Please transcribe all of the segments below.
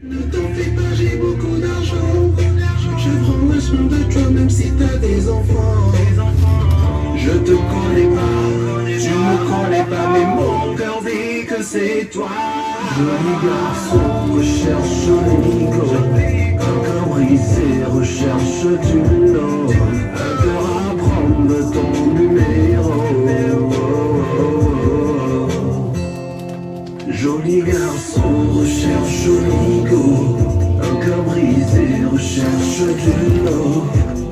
Ne t'en fais pas, j'ai beaucoup d'argent. Je prends le soin de toi même si t'as des enfants. Je te connais pas, tu me connais pas, mais mon cœur dit que c'est toi. Joli garçon, recherche l'ego. Un cœur brisé, recherche du lot. Un cœur à prendre ton numéro. Joli garçon, recherche l'ego. Un cœur brisé, recherche du lot.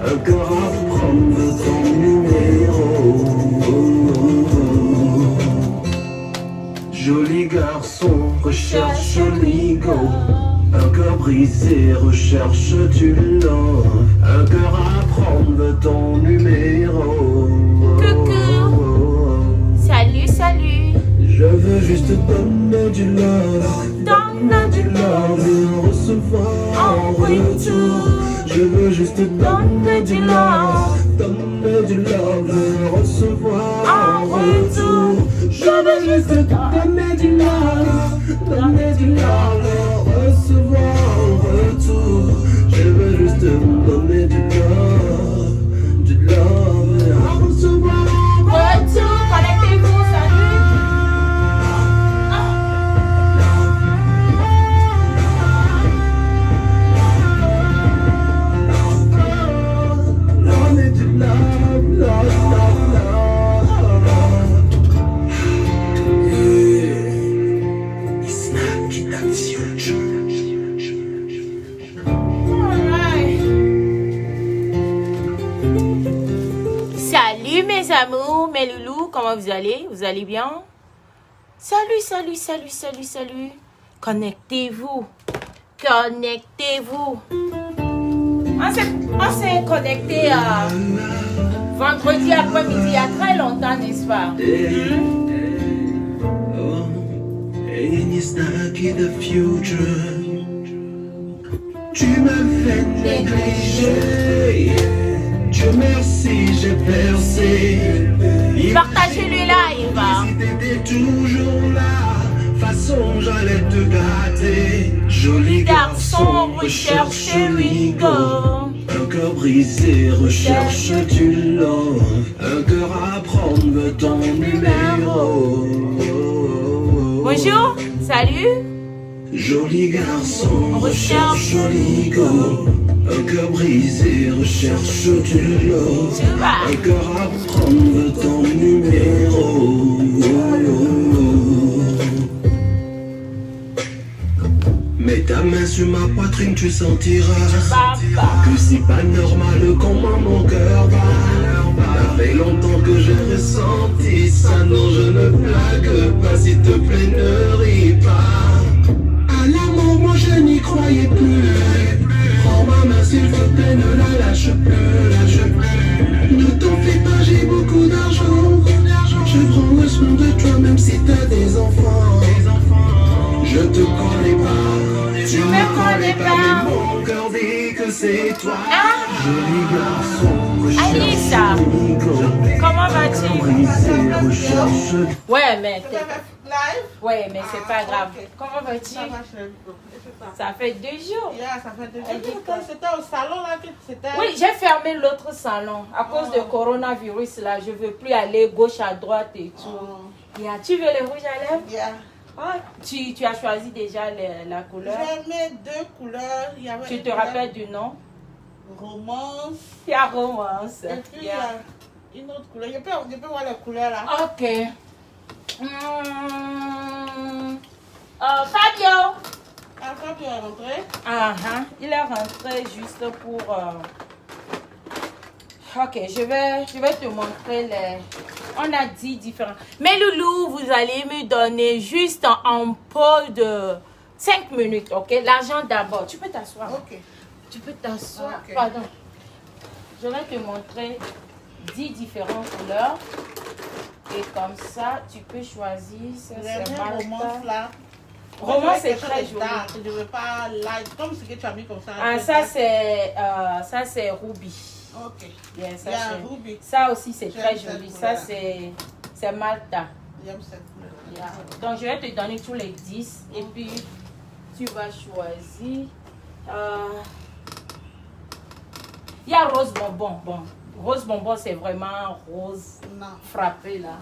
Un cœur à prendre ton numéro. Joli garçon, recherche l'ego. Un cœur brisé, recherche du lot. Un cœur à prendre ton numéro. Coucou. Salut, salut. Je veux juste donner du love. Donne du love Et recevoir en retour. Je veux juste donner du love. Donner du love et recevoir en retour. Je veux juste donner du love. Donner du love et recevoir en retour. Je veux juste donner du love. Du love et recevoir en Retour, connectez-vous, salut. love et du love, love, love, love. It's not the future. Alright. Salut mes amours, mes loulous, comment vous allez? Vous allez bien? Salut, salut, salut, salut, salut. Connectez-vous. Connectez-vous. On s'est connecté vendredi après-midi, il y a très longtemps, n'est-ce pas? And it's not the future. Tu me fais négliger. Dieu merci, j'ai percé. Partagez le live. Si t'étais toujours là, façon j'allais te gâter. Joli Garçon, recherche l'ego. Un cœur brisé, recherche du love. Un cœur à prendre ton numéro. Bonjour, salut. Joli garçon, recherche l'ego. Un cœur brisé, recherche du love. Un cœur à prendre ton numéro. Mets ta main sur ma poitrine, tu sentiras que c'est pas normal comment mon cœur bat. Ça fait longtemps que j'ai ressenti ça, non je ne blague pas, s'il te plaît ne ris pas. À l'amour moi je n'y croyais plus. Prends ma main s'il te plaît, ne la lâche plus. Ne t'en fais pas, j'ai beaucoup d'argent. Je prends le soin de toi même si t'as des enfants. Je te connais pas, tu me connais pas, mais mon cœur dit que c'est toi. Joli garçon, Alissa, comment vas-tu? Ouais, mais ouais, mais c'est pas grave. Comment vas-tu? Ça fait 2 jours. Ça fait 2 jours. C'était au salon là que c'était. Oui, j'ai fermé l'autre salon à cause de coronavirus là. Je veux plus aller gauche à droite et tout. Yeah, tu veux le rouge à lèvres? Yeah. Ah, tu as choisi déjà la couleur. J'ai mis 2 couleurs. Il y avait Tu une te couleur rappelles du nom? Romance. Il y a romance. Et puis il y a une autre couleur. Je peux voir les couleurs là. Ok. Fabio. Après tu es rentré. Il est rentré juste pour... Ok, je vais te montrer les... On a 10 différents. Mais loulou, vous allez me donner juste un pot de 5 minutes, ok? L'argent d'abord. Tu peux t'asseoir. Ok. Tu peux t'asseoir. Ok. Pardon. Je vais te montrer 10 différentes couleurs. Et comme ça, tu peux choisir. Ça, Les c'est romance là. Romance, c'est quelque chose très de joli. dark. Je ne veux pas light. Comme ce que tu as mis comme ça. Ah, ça c'est Ruby. Ok. Yeah, Il y a un Ruby. ça aussi c'est J'aime très cette joli. couleur. Ça c'est, c'est Malta. J'aime cette couleur. Yeah. Donc je vais te donner tous les 10 et puis Tu vas choisir. Il y a rose bonbon. Bon, rose bonbon, c'est vraiment rose frappé là.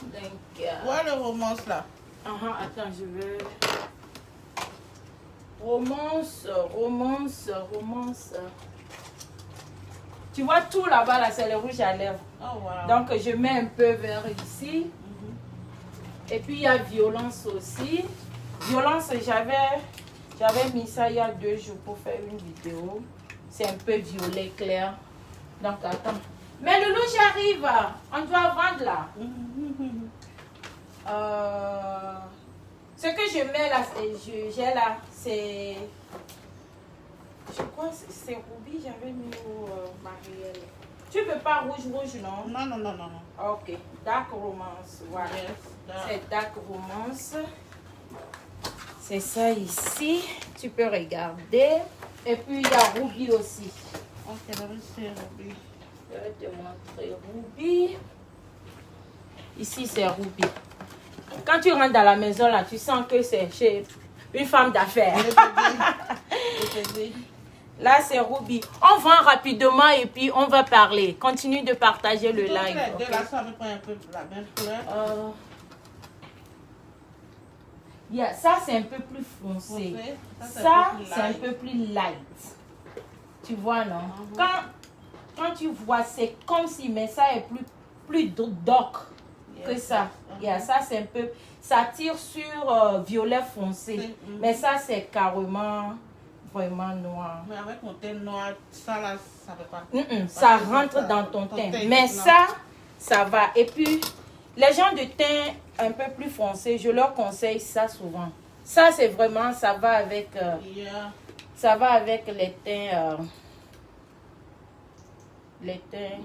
Donc, Ouais, le romance là. attends, je veux. Romance. Tu vois tout là-bas, là, c'est le rouge à lèvres. Oh, wow. Donc, je mets un peu vers ici. Et puis, il y a violence aussi. Violence, j'avais mis ça il y a 2 jours pour faire une vidéo. C'est un peu violet clair. Donc, attends. Mais Loulou, j'arrive. On doit vendre là. Ce que je mets là, j'ai là, c'est... Je crois que c'est Ruby, j'avais mis au Marielle. Tu veux pas rouge, non? Non. Ok, Dark Romance, voilà. Yes, C'est Dark Romance. C'est ça ici. Tu peux regarder. Et puis, il y a Ruby aussi. Ok, là, c'est Ruby. Je vais te montrer Ruby. Ici, c'est Ruby. Quand tu rentres dans la maison, là, tu sens que c'est chez une femme d'affaires. Là, c'est Ruby. On vend rapidement et puis on va parler. Continue de partager le live. De là, ça me prend un peu la même couleur. Ça, c'est un peu plus foncé. Ça, c'est un peu plus light. Tu vois, non? Quand tu vois, c'est comme si, mais ça est plus dark que ça. Ça, c'est un peu... Ça tire sur violet foncé. Mais ça, c'est carrément... Vraiment noir. Mais avec mon teint noir, ça là, ça ne va pas. Ça rentre dans ton teint. Mais ça va. Et puis, les gens de teint un peu plus foncé, je leur conseille ça souvent. Ça, c'est vraiment, ça va avec ça va avec les teints. Les teints.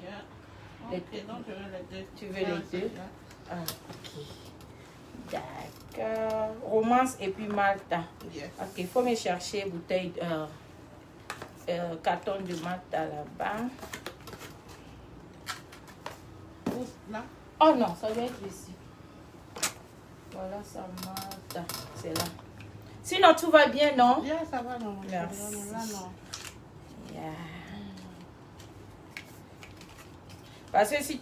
Ok, donc je veux les deux. Tu veux les deux? Ok. D'accord. Romance et puis Malta. Yes. Ok, il faut me chercher bouteille, carton de Malta là-bas. Là? Oh non, ça doit être ici. Voilà, ça Malta. C'est là. Sinon, tout va bien, non? Bien, ça va, non. Merci. Là, non. Yeah. Parce que si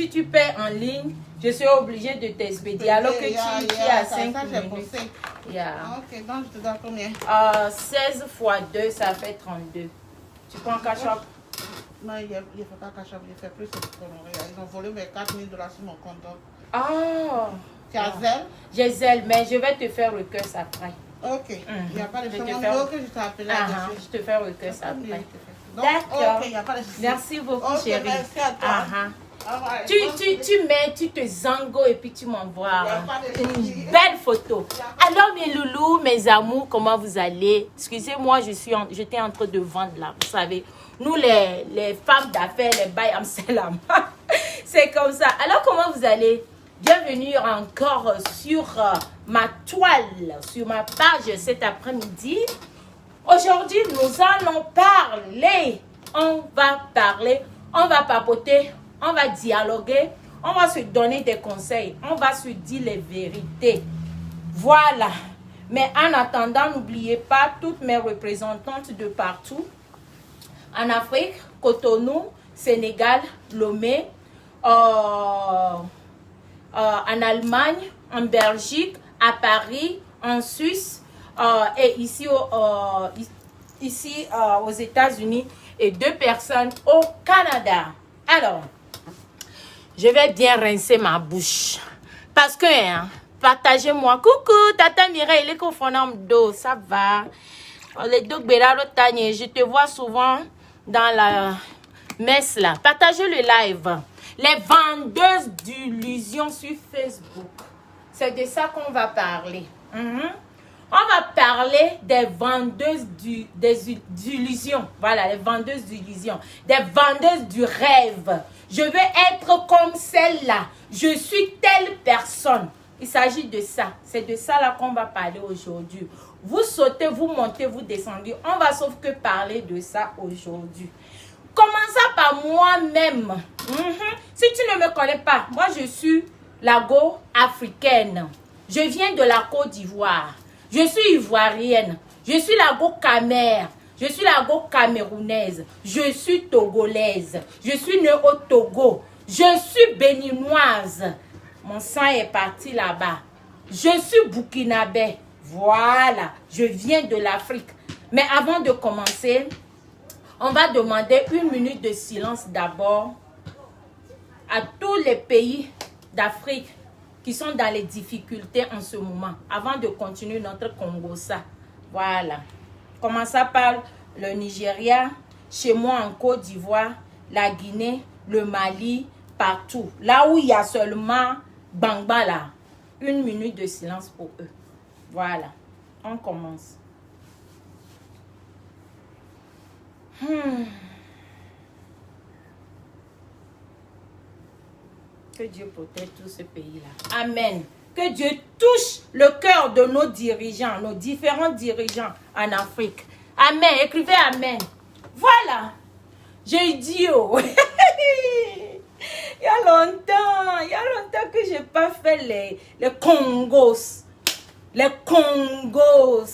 tu paies en ligne, je suis obligée de t'expédier. Alors que tu as 5 minutes. Ok, donc je te donne combien? 16 x 2, ça fait 32. Tu prends cash up? Non, il ne faut pas cash up, il fait plus de conneries. Ils ont volé mes 4 000 $ sur mon compte. Ah! Tu as Zelle? J'ai Zelle, mais je vais te faire le request après. Ok. Il n'y a pas de Je numéro que je t'ai appelé. Je te fais le request après. D'accord. Ok, il n'y a pas de souci. Merci beaucoup, chérie. Merci à toi. Tu te zango et puis tu m'envoies une belle photo. Alors mes loulous, mes amours, comment vous allez? Excusez-moi, j'étais en train de vendre là. Vous savez, nous les femmes d'affaires, les bails amsalam. C'est comme ça. Alors comment vous allez? Bienvenue encore sur ma toile, sur ma page cet après-midi. Aujourd'hui, nous allons parler. On va papoter. On va dialoguer, on va se donner des conseils, on va se dire les vérités. Voilà. Mais en attendant, n'oubliez pas toutes mes représentantes de partout. En Afrique, Cotonou, Sénégal, Lomé, en Allemagne, en Belgique, à Paris, en Suisse et ici aux États-Unis et 2 personnes au Canada. Alors, je vais bien rincer ma bouche. Parce que, partagez-moi. Coucou, Tata Mireille, il est confondant d'eau. Ça va. Je te vois souvent dans la messe là. Partagez le live. Les vendeuses d'illusions sur Facebook. C'est de ça qu'on va parler. On va parler des vendeuses d'illusions. Voilà, les vendeuses d'illusions. Des vendeuses du rêve. Je veux être comme celle-là. Je suis telle personne. Il s'agit de ça. C'est de ça là qu'on va parler aujourd'hui. Vous sautez, vous montez, vous descendez. On va sauf que parler de ça aujourd'hui. Commençons par moi-même. Si tu ne me connais pas, moi je suis la go africaine. Je viens de la Côte d'Ivoire. Je suis ivoirienne. Je suis la Go-Camère. Je suis la Go-Camerounaise. Je suis togolaise. Je suis née au Togo. Je suis béninoise. Mon sang est parti là-bas. Je suis burkinabé. Voilà. Je viens de l'Afrique. Mais avant de commencer, on va demander 1 minute de silence d'abord à tous les pays d'Afrique qui sont dans les difficultés en ce moment, avant de continuer notre Congo-ça. Voilà. Commençons par le Nigeria, chez moi en Côte d'Ivoire, la Guinée, le Mali, partout. Là où il y a seulement Bangba là. 1 minute de silence pour eux. Voilà. On commence. Que Dieu protège tout ce pays-là. Amen. Que Dieu touche le cœur de nos dirigeants, nos différents dirigeants en Afrique. Amen. Écrivez Amen. Voilà. J'ai dit, oh. Il y a longtemps que je n'ai pas fait les Congos. Les Congos.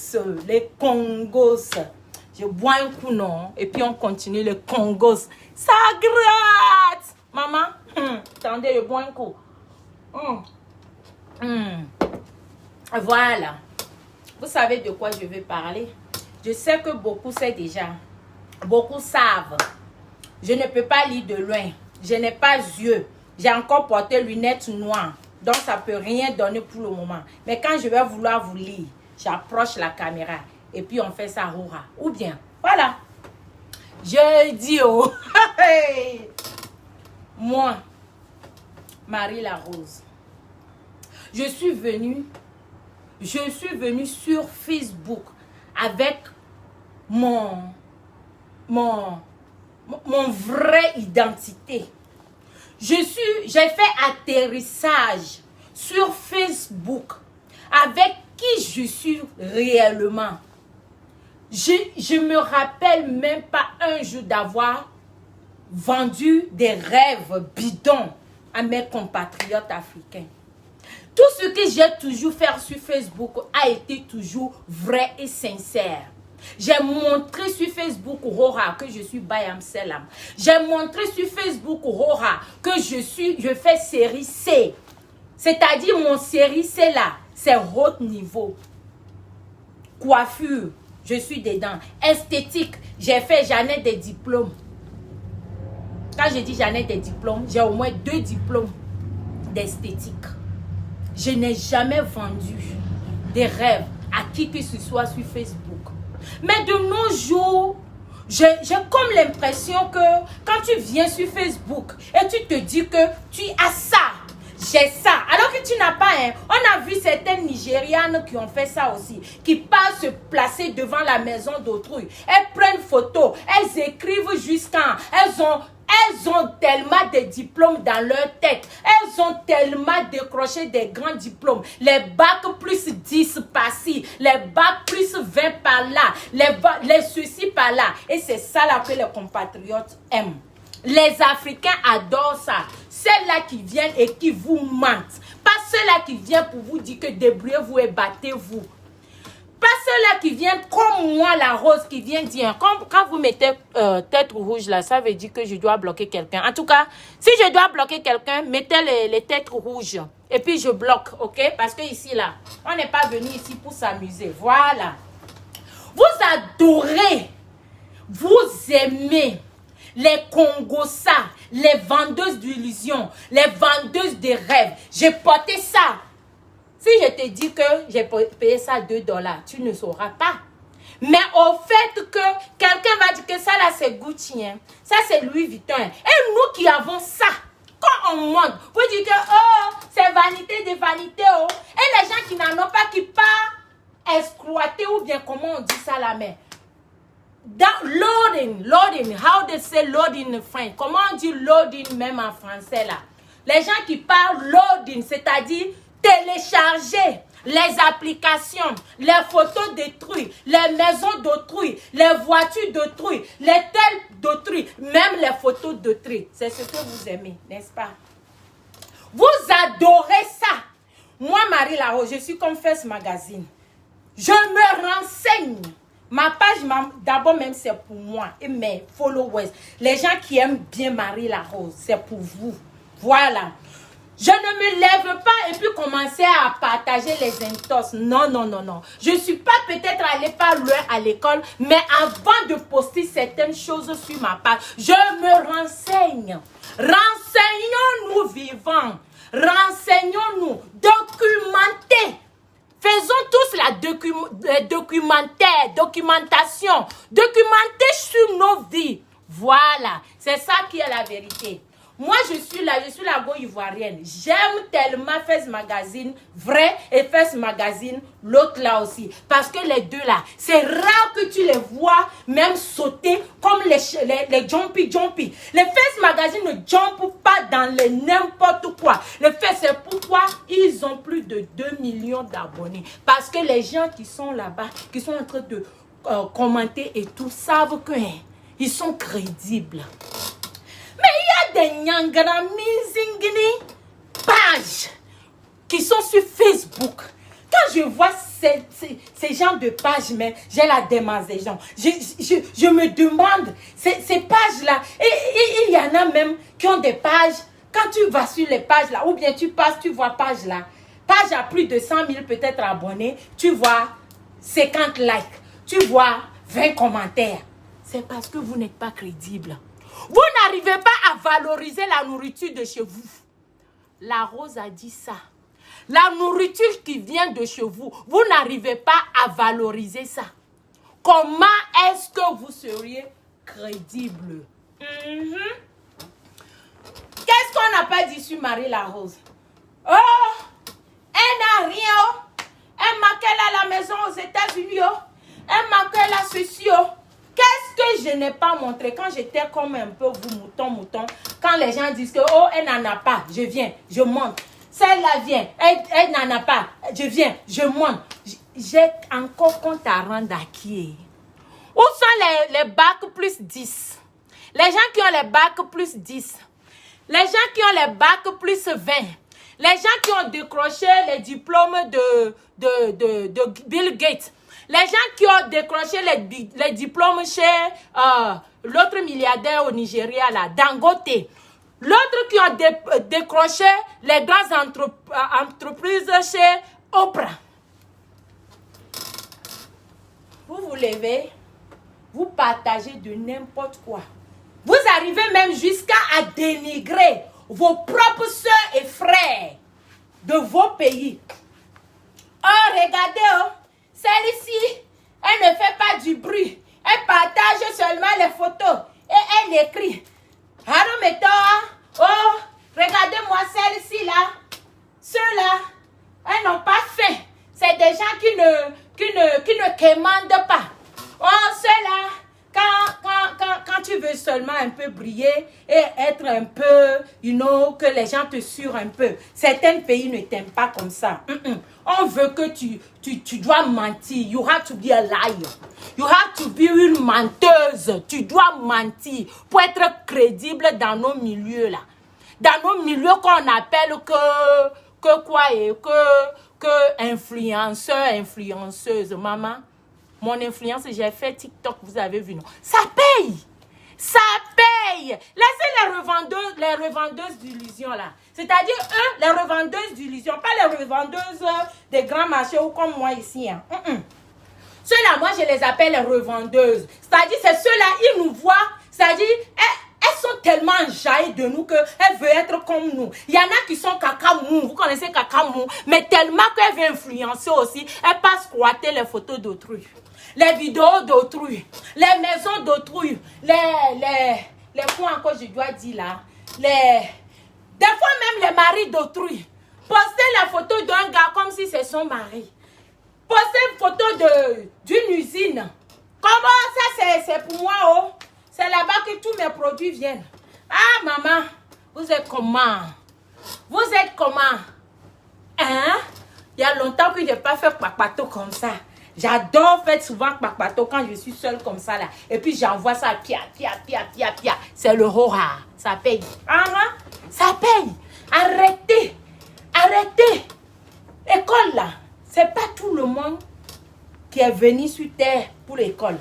Je bois un coup, non? Et puis on continue les Congos. Ça gratte. Maman, attendez, je bois un coup. Voilà. Vous savez de quoi je vais parler? Je sais que beaucoup savent déjà. Beaucoup savent. Je ne peux pas lire de loin. Je n'ai pas yeux. J'ai encore porté lunettes noires. Donc ça ne peut rien donner pour le moment. Mais quand je vais vouloir vous lire, j'approche la caméra. Et puis on fait ça hurrah. Ou bien, voilà. Je dis oh. Moi, Marie Larose, je suis venue sur Facebook avec mon vraie identité. J'ai fait atterrissage sur Facebook avec qui je suis réellement. Je me rappelle même pas un jour d'avoir vendu des rêves bidons à mes compatriotes africains. Tout ce que j'ai toujours fait sur Facebook a été toujours vrai et sincère. J'ai montré sur Facebook que je suis Bayam Selam. J'ai montré sur Facebook que je fais série C. C'est-à-dire mon série C là, c'est haut niveau. Coiffure, je suis dedans. Esthétique, j'en ai des diplômes. Quand je dis j'en ai des diplômes, j'ai au moins 2 diplômes d'esthétique. Je n'ai jamais vendu des rêves à qui que ce soit sur Facebook. Mais de nos jours, j'ai comme l'impression que quand tu viens sur Facebook et tu te dis que tu as ça, j'ai ça, alors que tu n'as pas. On a vu certaines Nigérianes qui ont fait ça aussi, qui partent se placer devant la maison d'autrui. Elles prennent photo, elles écrivent jusqu'à... Elles ont tellement de diplômes dans leur tête. Elles ont tellement décroché des grands diplômes. Les bacs plus 10 par-ci. Les bacs plus 20 par-là. Les ceci par-là. Et c'est ça là que les compatriotes aiment. Les Africains adorent ça. Celles-là qui viennent et qui vous mentent. Pas ceux-là qui viennent pour vous dire que débrouillez-vous et battez-vous. Pas ceux-là qui viennent comme moi, la Rose, qui vient dire, quand vous mettez tête rouge là, ça veut dire que je dois bloquer quelqu'un. En tout cas, si je dois bloquer quelqu'un, mettez les têtes rouges. Et puis je bloque, ok? Parce que ici là, on n'est pas venu ici pour s'amuser. Voilà. Vous adorez, vous aimez les Congossas, les vendeuses d'illusions, les vendeuses de rêves. J'ai porté ça. Si je te dis que j'ai payé ça $2, tu ne sauras pas. Mais au fait que quelqu'un va dire que ça là c'est Gucci, hein, ça c'est Louis Vuitton. Hein, et nous qui avons ça, quand on monte, vous dites que oh, c'est vanité de vanité. Oh. Et les gens qui n'en ont pas, qui pas exploiter ou bien comment on dit ça là, mais loading, how they say loading in French. Comment on dit loading même en français là? Les gens qui parlent loading, c'est-à-dire télécharger les applications, les photos d'autrui, les maisons d'autrui, les voitures d'autrui, les tels d'autrui, même les photos d'autrui. C'est ce que vous aimez, n'est-ce pas? Vous adorez ça. Moi, Marie Larose, je suis comme First Magazine. Je me renseigne. Ma page, d'abord même, c'est pour moi et mes followers. Les gens qui aiment bien Marie-Larose, c'est pour vous. Voilà. Je ne me lève pas et puis commencer à partager les intos. Non, non, non, non. Je ne suis pas peut-être allée pas loin à l'école, mais avant de poster certaines choses sur ma page, je me renseigne. Renseignons-nous vivants. Renseignons-nous. Documentez. Faisons tous la documentation. Documenter sur nos vies. Voilà. C'est ça qui est la vérité. Moi, je suis la go ivoirienne. J'aime tellement Fez Magazine, vrai, et Fez Magazine, l'autre là aussi. Parce que les deux là, c'est rare que tu les vois même sauter comme les jumpy. Les Fez Magazine ne jumpent pas dans les n'importe quoi. Le fait, c'est pourquoi ils ont plus de 2 millions d'abonnés. Parce que les gens qui sont là-bas, qui sont en train de commenter et tout, savent qu'ils sont crédibles. Mais il y a des Nyangrami Zingini pages qui sont sur Facebook. Quand je vois ces genres de pages, mais j'ai la démangeaison. Je me demande, ces pages-là, et il y en a même qui ont des pages, quand tu vas sur les pages là, ou bien tu passes, tu vois page là, page à plus de 100 000 peut-être abonnés, tu vois 50 likes, tu vois 20 commentaires. C'est parce que vous n'êtes pas crédible. Vous n'arrivez pas à valoriser la nourriture de chez vous. La Rose a dit ça. La nourriture qui vient de chez vous, vous n'arrivez pas à valoriser ça. Comment est-ce que vous seriez crédible? Qu'est-ce qu'on n'a pas dit sur Marie-Larose? Oh, elle n'a rien. Elle manquait à la maison aux États-Unis. Elle manquait là ceci. Qu'est-ce que je n'ai pas montré quand j'étais comme un peu vous, mouton, quand les gens disent que oh, elle n'en a pas, je viens, je monte. Celle-là vient, elle n'en a pas, je viens, je monte. J'ai encore compte à rendre à qui? Où sont les bacs plus 10? Les gens qui ont les bacs plus 10. Les gens qui ont les bacs plus 20. Les gens qui ont décroché les diplômes de Bill Gates. Les gens qui ont décroché les diplômes chez l'autre milliardaire au Nigeria, là, Dangote. L'autre qui ont décroché les grandes entreprises chez Oprah. Vous vous levez, vous partagez de n'importe quoi. Vous arrivez même jusqu'à dénigrer vos propres soeurs et frères de vos pays. Oh, regardez, oh. Celle-ci, elle ne fait pas du bruit. Elle partage seulement les photos. Et elle écrit. Oh, regardez-moi celle-ci là. Ceux-là, elles n'ont pas faim. C'est des gens qui ne commandent pas. Oh, ceux-là, quand tu veux seulement un peu briller et être un peu, que les gens te surent un peu. Certains pays ne t'aiment pas comme ça. On veut que tu dois mentir. You have to be a liar. You have to be une menteuse. Tu dois mentir pour être crédible dans nos milieux là. Dans nos milieux qu'on appelle que influenceurs, influenceuses. Maman, mon influence, j'ai fait TikTok, vous avez vu, non? Ça paye! Ça paye! Laissez les revendeuses d'illusions là. C'est-à-dire, les revendeuses d'illusions, pas les revendeuses des grands marchés ou comme moi ici. Hein. Ceux-là, moi, je les appelle les revendeuses. C'est-à-dire, c'est ceux-là, ils nous voient. C'est-à-dire, elles sont tellement enjaillées de nous qu'elles veulent être comme nous. Il y en a qui sont cacamou, vous connaissez cacamou, mais tellement qu'elles veulent influencer aussi, elles passent squatter les photos d'autrui. Les vidéos d'autrui, les maisons d'autrui, les points encore je dois dire là, des fois même les maris d'autrui. Poster la photo d'un gars comme si c'est son mari. Poster une photo d'une usine. Comment ça c'est pour moi oh? C'est là-bas que tous mes produits viennent. Ah maman, vous êtes comment? Vous êtes comment? Hein? Il y a longtemps que je n'ai pas fait papato comme ça. J'adore faire souvent papato quand je suis seule comme ça là. Et puis j'envoie ça pia. C'est le horreur. Ça paye. Ça paye. Arrêtez. École là. C'est pas tout le monde qui est venu sur terre pour l'école.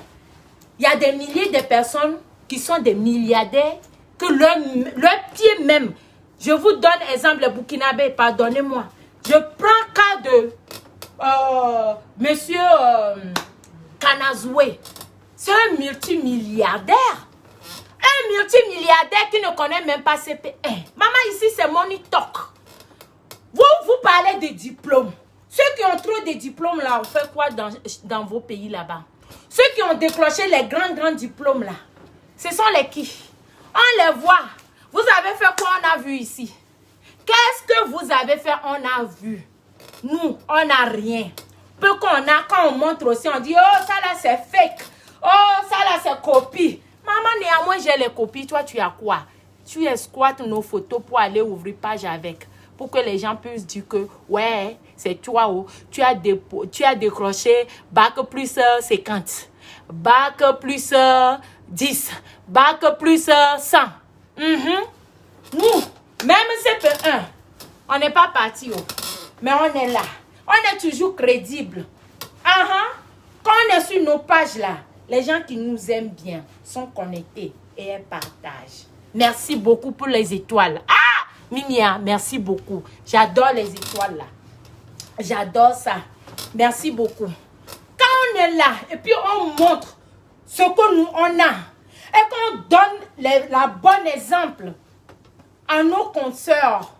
Il y a des milliers de personnes qui sont des milliardaires, que leur pied même, je vous donne exemple, le Burkinabé, pardonnez-moi. Je prends cas de monsieur Kanazoué. C'est un multimilliardaire. Un multimilliardaire qui ne connaît même pas CP1. Maman, ici, c'est Money Talk. Vous parlez de diplômes. Ceux qui ont trop de diplômes, là, on fait quoi dans vos pays, là-bas? Ceux qui ont décroché les grands diplômes, là, ce sont les qui? On les voit. Vous avez fait quoi? On a vu ici. Qu'est-ce que vous avez fait? On a vu. Nous, on n'a rien. Peu qu'on a, quand on montre aussi, on dit, oh, ça là, c'est fake. Oh, ça là, c'est copie. Maman, néanmoins, j'ai les copies. Toi, tu as quoi? Tu escortes nos photos pour aller ouvrir page avec. Pour que les gens puissent dire que, ouais, c'est toi. Oh, tu as décroché bac plus 50. Bac plus 10. Bac plus 100. Nous, même CP1, on n'est pas parti. Oh, mais on est là. On est toujours crédible. Quand on est sur nos pages là, les gens qui nous aiment bien sont connectés et elles partagent. Merci beaucoup pour les étoiles. Ah, Mimia, merci beaucoup. J'adore les étoiles là. J'adore ça. Merci beaucoup. Quand on est là et puis on montre ce que nous on a et qu'on donne la bonne exemple à nos consoeurs,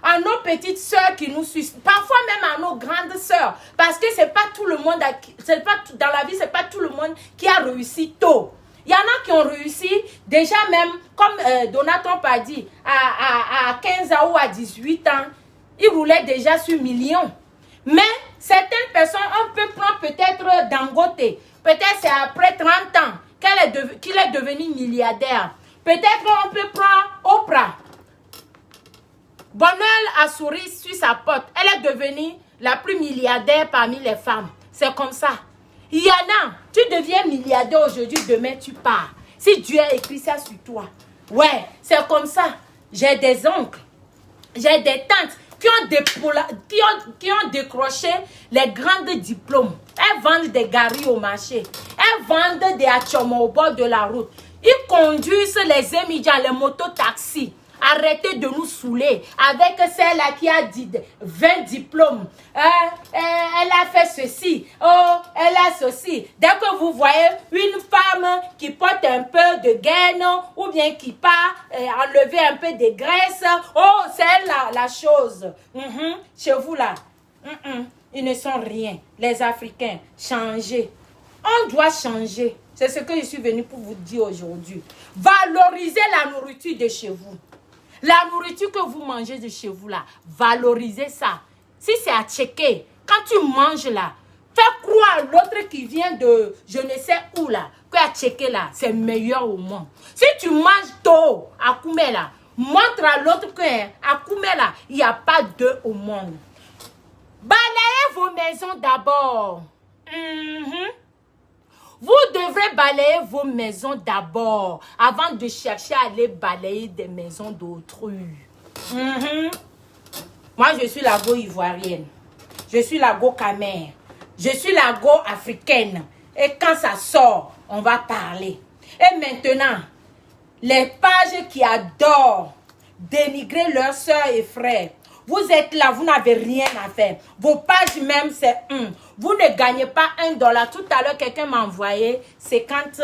à nos petites sœurs qui nous suivent, parfois même à nos grandes sœurs, parce que c'est pas tout le monde, dans la vie, c'est pas tout le monde qui a réussi tôt. Il y en a qui ont réussi déjà même, comme Donaton a dit, à 15 ans ou à 18 ans, ils roulaient déjà sur millions. Mais certaines personnes, on peut prendre peut-être Dangote, peut-être c'est après 30 ans qu'il est devenu milliardaire. Peut-être on peut prendre Oprah. Bonheur a souri sur sa porte. Elle est devenue la plus milliardaire parmi les femmes. C'est comme ça. Il y en a, tu deviens milliardaire aujourd'hui, demain tu pars. Si Dieu a écrit ça sur toi. Ouais, c'est comme ça. J'ai des oncles, j'ai des tantes qui ont décroché les grands diplômes. Elles vendent des garis au marché. Elles vendent des achomos au bord de la route. Ils conduisent les émigrants, les mototaxis. Arrêtez de nous saouler avec celle-là qui a dit 20 diplômes. Elle a fait ceci. Oh, elle a ceci. Dès que vous voyez une femme qui porte un peu de gaine ou bien qui part enlever un peu de graisse, oh, c'est elle la chose. Chez vous là, ils ne sont rien. Les Africains, changez. On doit changer. C'est ce que je suis venue pour vous dire aujourd'hui. Valorisez la nourriture de chez vous. La nourriture que vous mangez de chez vous là, valorisez ça. Si c'est à checker, quand tu manges là, fais croire à l'autre qui vient de je ne sais où là, que à checker là, c'est meilleur au monde. Si tu manges tôt à Koumé là, montre à l'autre que à Koumé là, il n'y a pas deux au monde. Balayez vos maisons d'abord. Vous devrez balayer vos maisons d'abord avant de chercher à aller balayer des maisons d'autrui. Moi, je suis la go ivoirienne. Je suis la go camère. Je suis la go africaine. Et quand ça sort, on va parler. Et maintenant, les pages qui adorent dénigrer leurs soeurs et frères, vous êtes là, vous n'avez rien à faire. Vos pages même, c'est vous ne gagnez pas $1. Tout à l'heure, quelqu'un m'a envoyé 50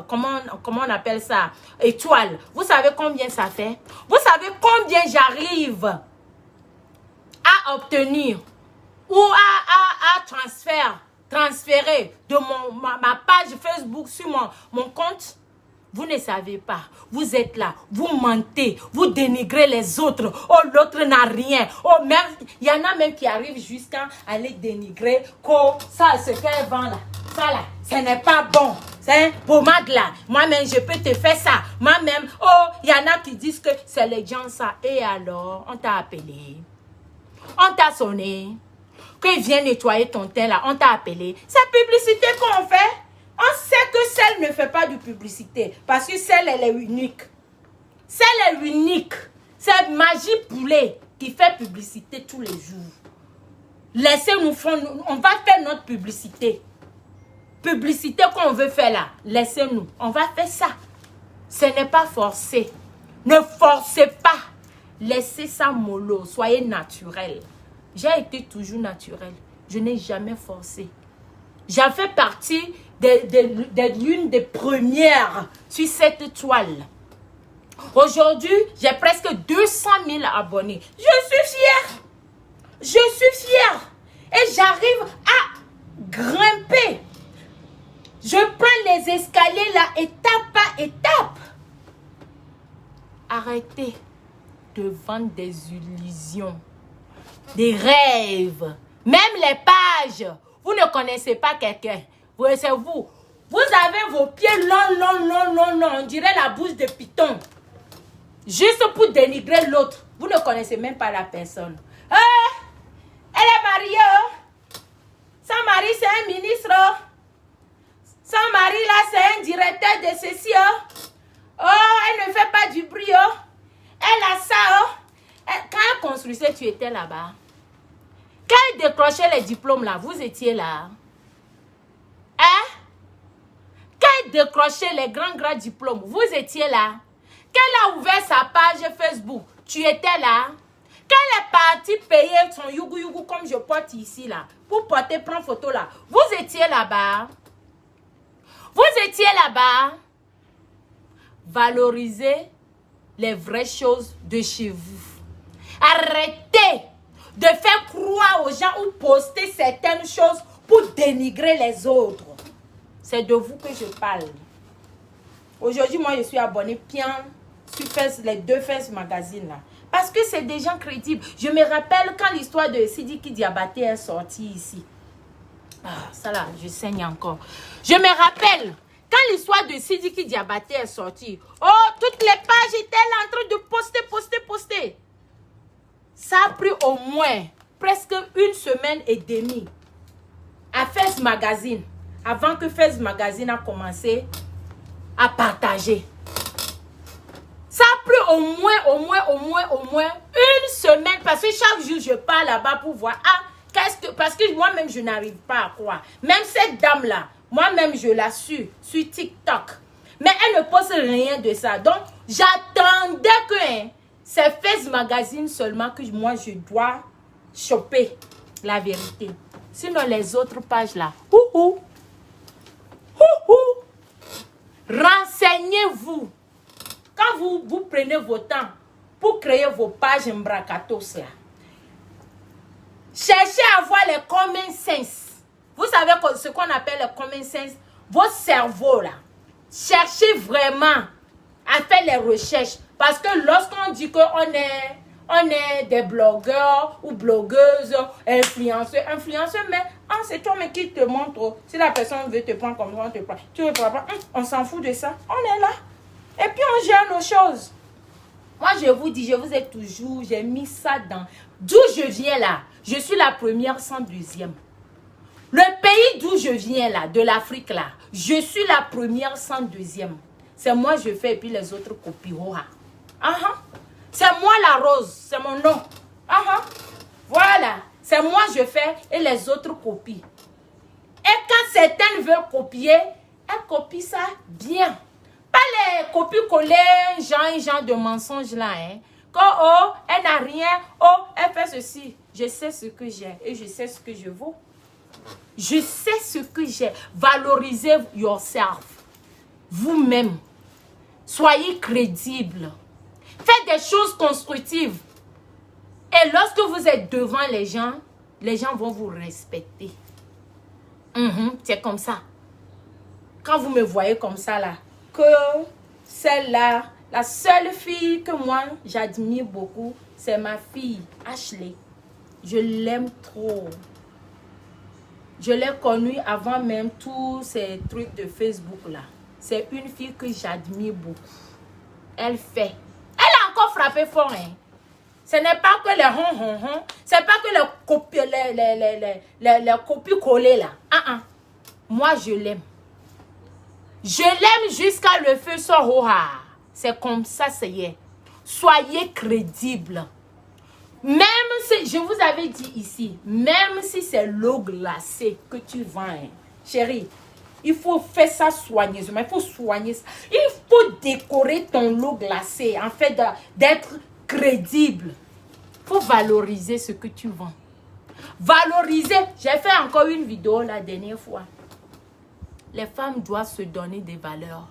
comment on appelle ça? Étoiles. Vous savez combien ça fait? Vous savez combien j'arrive à obtenir ou à transférer de ma page Facebook sur mon compte? Vous ne savez pas. Vous êtes là. Vous mentez. Vous dénigrez les autres. Oh, l'autre n'a rien. Oh, même, il y en a même qui arrivent jusqu'à aller dénigrer. Oh, ça, ce qu'elle vend là. Ça là, ce n'est pas bon. C'est pommade là. Moi-même, je peux te faire ça. Moi-même, oh, il y en a qui disent que c'est les gens ça. Et alors, on t'a appelé. On t'a sonné. Qu'il vient nettoyer ton teint là, on t'a appelé. C'est publicité qu'on fait. On sait que celle ne fait pas de publicité. Parce que celle, elle est unique. Celle est unique. C'est Magie Poulet qui fait publicité tous les jours. Laissez-nous faire, on va faire notre publicité. Publicité qu'on veut faire là, laissez-nous. On va faire ça. Ce n'est pas forcé. Ne forcez pas. Laissez ça mollo. Soyez naturel. J'ai été toujours naturel. Je n'ai jamais forcé. J'ai fait partie de l'une des premières sur cette toile. Aujourd'hui, j'ai presque 200 000 abonnés. Je suis fière. Je suis fière. Et j'arrive à grimper. Je prends les escaliers là, étape par étape. Arrêtez de vendre des illusions, des rêves. Même les pages. Vous ne connaissez pas quelqu'un. C'est vous. Vous avez vos pieds longs. On dirait la bouche de python. Juste pour dénigrer l'autre. Vous ne connaissez même pas la personne. Elle est mariée. Son mari, c'est un ministre. Son mari, là, c'est un directeur de ceci. Elle ne fait pas du bruit. Elle a ça. Quand elle construisait, tu étais là-bas. Quand elle décrochait les diplômes, là, vous étiez là. Quand elle décrochait les grands diplômes, vous étiez là. Quand elle a ouvert sa page Facebook, tu étais là. Quand elle est partie payer son yougou comme je porte ici, là, pour prendre photo là, vous étiez là-bas. Vous étiez là-bas. Valorisez les vraies choses de chez vous. Arrêtez de faire croire aux gens ou poster certaines choses pour dénigrer les autres. C'est de vous que je parle. Aujourd'hui, moi, je suis abonnée bien sur les 2 Face Magazine là. Parce que c'est des gens crédibles. Je me rappelle quand l'histoire de Sidiki Diabaté est sortie ici. Ça là, je saigne encore. Je me rappelle quand l'histoire de Sidiki Diabaté est sortie. Toutes les pages étaient là en train de poster. Ça a pris au moins presque 1 semaine et demie à Face Magazine. Avant que Face Magazine a commencé à partager. Ça a pris au moins 1 semaine. Parce que chaque jour, je pars là-bas pour voir. Parce que moi-même, je n'arrive pas à croire. Même cette dame-là, moi-même, je la suis sur TikTok. Mais elle ne poste rien de ça. Donc, j'attendais que c'est Face Magazine seulement que moi, je dois choper la vérité. Sinon, les autres pages là, renseignez-vous. Quand vous prenez vos temps pour créer vos pages Mbrakatos là, cherchez à avoir les common sense. Vous savez ce qu'on appelle le common sense? Votre cerveau là. Cherchez vraiment à faire les recherches. Parce que lorsqu'on dit qu'on est des blogueurs ou blogueuses, influenceurs, mais c'est toi mais qui te montre. Si la personne veut te prendre comme ça, on te prend. Tu ne veux pas, on s'en fout de ça. On est là. Et puis on gère nos choses. Moi je vous dis, je vous ai toujours, j'ai mis ça dans. D'où je viens là, je suis la première sans deuxième. Le pays d'où je viens là, de l'Afrique là, je suis la première sans deuxième. C'est moi je fais et puis les autres copient. C'est moi la rose, c'est mon nom. Voilà, c'est moi je fais et les autres copient. Et quand certaines veulent copier, elles copient ça bien. Pas les copies-coller, genre de mensonges là. Quand elle n'a rien, elle fait ceci. Je sais ce que j'ai et je sais ce que je vaux. Je sais ce que j'ai. Valorisez yourself. Vous-même. Soyez crédible. Faites des choses constructives. Et lorsque vous êtes devant les gens vont vous respecter. C'est comme ça. Quand vous me voyez comme ça là, que celle-là, la seule fille que moi j'admire beaucoup, c'est ma fille Ashley. Je l'aime trop. Je l'ai connue avant même tous ces trucs de Facebook là. C'est une fille que j'admire beaucoup. Elle fait. Elle a encore frappé fort. Ce n'est pas que les c'est pas que les copies collées là. Moi je l'aime. Je l'aime jusqu'à le feu sur. C'est comme ça, c'est. Soyez crédible. Même si, je vous avais dit ici, même si c'est l'eau glacée que tu vends, hein, chérie, il faut faire ça soigneusement. Il faut soigner ça. Il faut décorer ton eau glacée, en fait, d'être crédible. Il faut valoriser ce que tu vends. Valoriser. J'ai fait encore une vidéo la dernière fois. Les femmes doivent se donner des valeurs.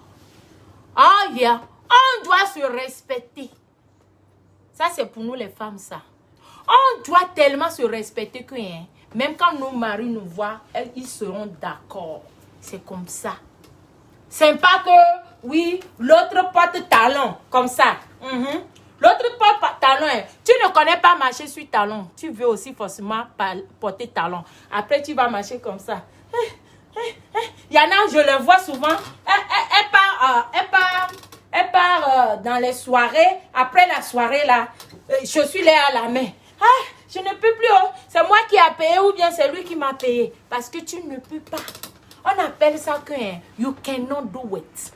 Oh yeah. On doit se respecter. Ça, c'est pour nous les femmes, ça. On doit tellement se respecter que hein, même quand nos maris nous voient, ils seront d'accord. C'est comme ça. C'est pas que, oui, l'autre porte talon, comme ça. L'autre porte talon. Hein. Tu ne connais pas marcher sur talon. Tu veux aussi forcément porter talon. Après, tu vas marcher comme ça. Il y en a, je le vois souvent. Elle part dans les soirées. Après la soirée, là, je suis là à la main. Ah, je ne peux plus. Oh. C'est moi qui a payé ou bien c'est lui qui m'a payé. Parce que tu ne peux pas. On appelle ça que you cannot do it.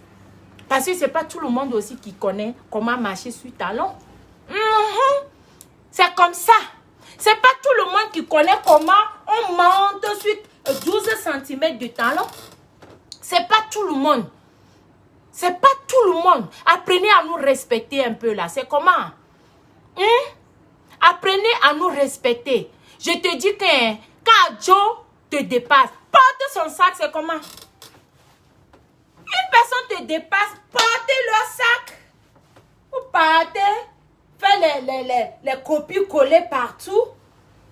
Parce que ce n'est pas tout le monde aussi qui connaît comment marcher sur talon. C'est comme ça. Ce n'est pas tout le monde qui connaît comment on monte sur 12 cm de talon. Ce n'est pas tout le monde. C'est pas tout le monde. Apprenez à nous respecter un peu là. C'est comment? Apprenez à nous respecter. Je te dis que quand Joe te dépasse, porte son sac, c'est comment? Une personne te dépasse, portez leur sac. Vous partez, faites les copies collées partout.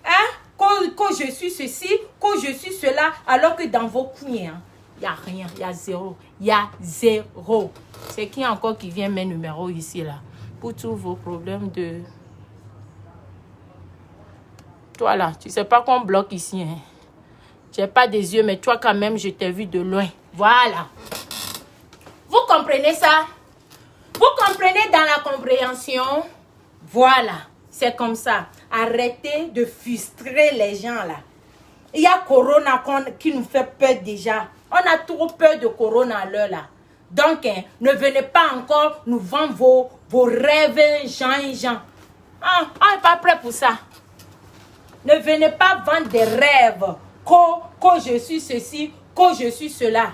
Hein? Que je suis ceci, que je suis cela, alors que dans vos couilles, hein, il n'y a rien, il y a zéro. Il y a zéro. C'est qui encore qui vient mes numéros ici, là? Pour tous vos problèmes de... Toi, là, tu sais pas qu'on bloque ici, hein? Tu n'as pas des yeux, mais toi, quand même, je t'ai vu de loin. Voilà. Vous comprenez ça? Vous comprenez dans la compréhension? Voilà. C'est comme ça. Arrêtez de frustrer les gens, là. Il y a Corona qui nous fait peur déjà. On a trop peur de Corona à l'heure, là. Donc, hein, ne venez pas encore nous vendre vos rêves, Jean et Jean. Ah, on n'est pas prêt pour ça. Ne venez pas vendre des rêves. Que je suis ceci, que je suis cela.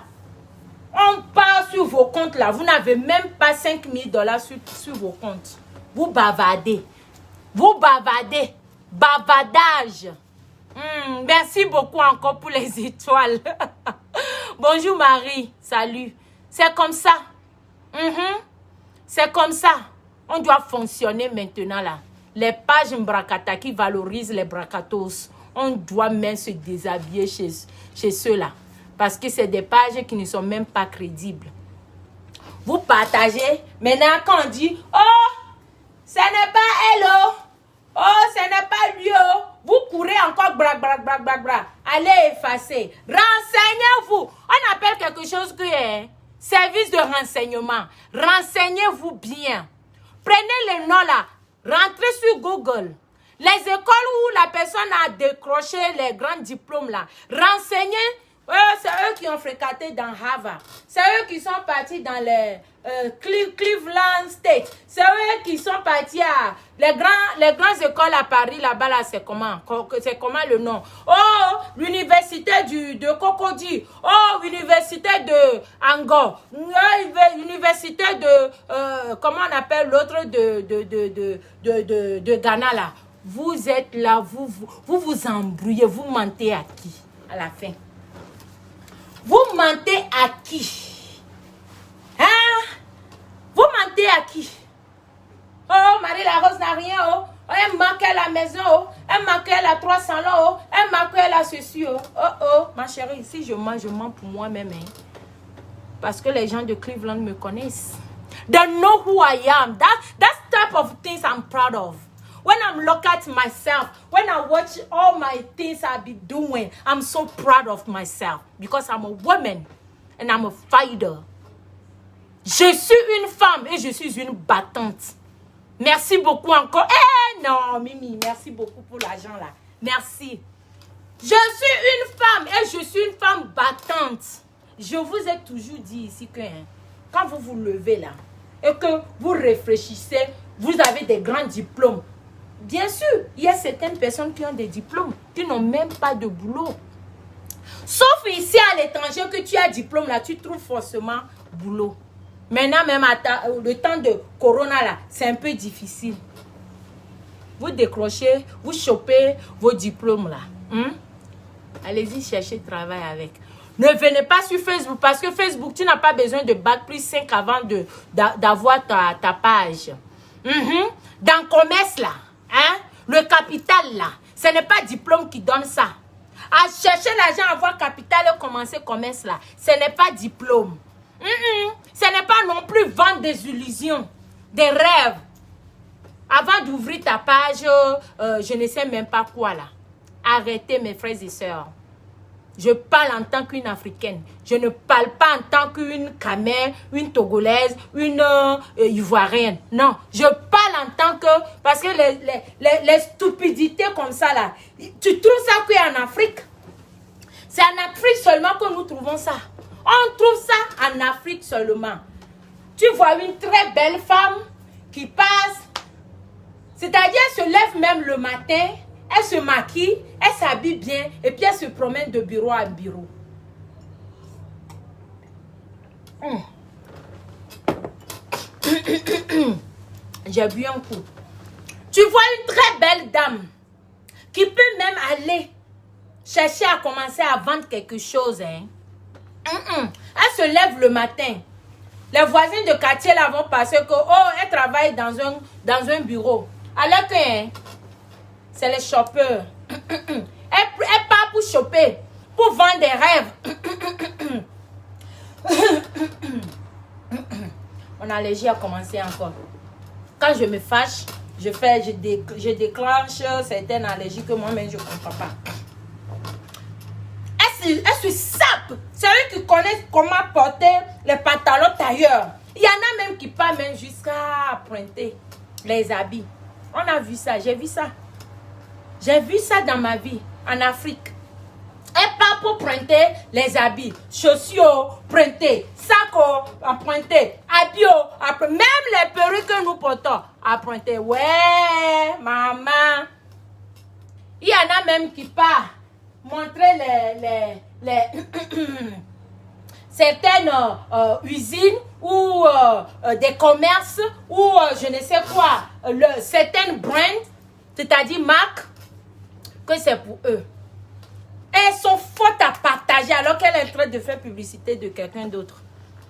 On part sur vos comptes là. Vous n'avez même pas 5 000 $ sur vos comptes. Vous bavardez. Vous bavardez. Bavardage. Merci beaucoup encore pour les étoiles. Bonjour Marie. Salut. C'est comme ça. C'est comme ça. On doit fonctionner maintenant là. Les pages Mbrakata qui valorisent les brakatos. On doit même se déshabiller chez ceux-là. Parce que c'est des pages qui ne sont même pas crédibles. Vous partagez. Maintenant, quand on dit, oh, ce n'est pas elle, oh. Oh, ce n'est pas lui, oh. Vous courez encore, bra. Allez effacer. Renseignez-vous. On appelle quelque chose que service de renseignement. Renseignez-vous bien. Prenez les noms là. Rentrez sur Google. Les écoles où la personne a décroché les grands diplômes là. Renseignez. C'est eux qui ont fréquenté dans Harvard. C'est eux qui sont partis dans les Cleveland State. C'est eux qui sont partis à les grandes écoles à Paris là-bas là. C'est comment le nom? Oh, l'université de Cocody. Oh, l'université de Angor. L'université de comment on appelle l'autre de Ghana là. Vous êtes là, vous embrouillez, vous mentez à qui à la fin? Vous mentez à qui? Hein? Vous mentez à qui? Oh, Marie-Larose n'a rien, oh. Elle manque à la maison, oh. Elle manque à la 300 là, oh. Elle manque à la ceci, oh. Oh, ma chérie, si je mens pour moi-même, hein. Parce que les gens de Cleveland me connaissent. They know who I am. That's type of things I'm proud of. When I look at myself, when I watch all my things I be doing, I'm so proud of myself because I'm a woman and I'm a fighter. Je suis une femme et je suis une battante. Merci beaucoup encore. Eh non, Mimi, merci beaucoup pour l'argent là. Merci. Je suis une femme et je suis une femme battante. Je vous ai toujours dit ici que quand vous vous levez là et que vous réfléchissez, vous avez des grands diplômes. Bien sûr, il y a certaines personnes qui ont des diplômes, qui n'ont même pas de boulot. Sauf ici à l'étranger que tu as diplôme là, tu trouves forcément boulot. Maintenant, même le temps de Corona là, c'est un peu difficile. Vous décrochez, vous chopez vos diplômes là. Allez-y chercher travail avec. Ne venez pas sur Facebook parce que Facebook, tu n'as pas besoin de bac plus 5 avant d'avoir ta page. Dans le commerce là, le capital là, ce n'est pas diplôme qui donne ça. À chercher l'argent, avoir capital et commencer commerce là, ce n'est pas diplôme. Ce n'est pas non plus vendre des illusions, des rêves. Avant d'ouvrir ta page, je ne sais même pas quoi là. Arrêtez mes frères et sœurs. Je parle en tant qu'une Africaine. Je ne parle pas en tant qu'une Camère, une Togolaise, une Ivoirienne. Non, je parle en tant que... Parce que les stupidités comme ça, là, tu trouves ça qu'en Afrique? C'est en Afrique seulement que nous trouvons ça. On trouve ça en Afrique seulement. Tu vois une très belle femme qui passe, c'est-à-dire elle se lève même le matin, elle se maquille, elle s'habille bien et puis elle se promène de bureau à bureau. J'ai bu un coup. Tu vois une très belle dame qui peut même aller chercher à commencer à vendre quelque chose. Elle se lève le matin. Les voisins de quartier là vont passer que elle travaille dans un bureau. Alors que c'est les shoppers. Elle part pour shopper, pour vendre des rêves. Mon allergie a commencé encore. Quand je me fâche, je déclenche certaines allergies que moi-même je ne comprends pas. Elle se sape. C'est eux qui connaissent comment porter les pantalons tailleurs. Il y en a même qui partent même jusqu'à pointer les habits. On a vu ça, j'ai vu ça. J'ai vu ça dans ma vie, en Afrique. Elle part pour pointer les habits. Chaussures pointer, sacs à pointer, habits à pointer. Même les perruques que nous portons à pointer. Ouais, maman. Il y en a même qui partent montrer les certaines usines ou des commerces ou je ne sais quoi, certaines brands, c'est-à-dire marques, que c'est pour eux. Elles sont fautes à partager alors qu'elle est en train de faire publicité de quelqu'un d'autre.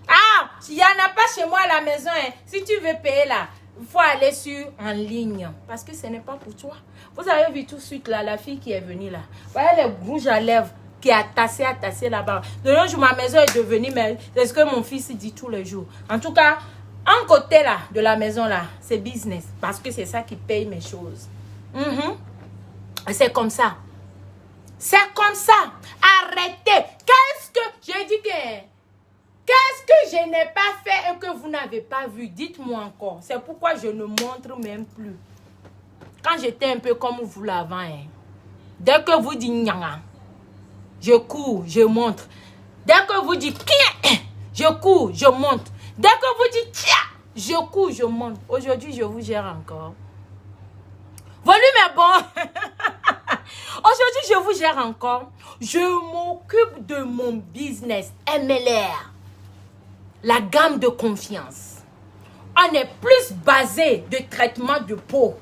Ah, il n'y en a pas chez moi à la maison. Si tu veux payer là, il faut aller en ligne. Parce que ce n'est pas pour toi. Vous avez vu tout de suite là, la fille qui est venue là. Vous voyez les rouges à lèvres qui a tassé là-bas. De nos jours, ma maison est devenue, mais c'est ce que mon fils dit tous les jours. En tout cas, un côté là, de la maison là, c'est business. Parce que c'est ça qui paye mes choses. C'est comme ça. C'est comme ça. Arrêtez. J'ai dit qu'est-ce que je n'ai pas fait et que vous n'avez pas vu? Dites-moi encore. C'est pourquoi je ne montre même plus. Quand j'étais un peu comme vous l'avant, dès que vous dites nyanga, je cours, je montre. Dès que vous dites kia, je cours, je monte. Dès que vous dites tia, je cours, je monte. Aujourd'hui, je vous gère encore. Volume est bon. Aujourd'hui, je vous gère encore. Je m'occupe de mon business MLR. La gamme de confiance. On est plus basé de traitement de peau.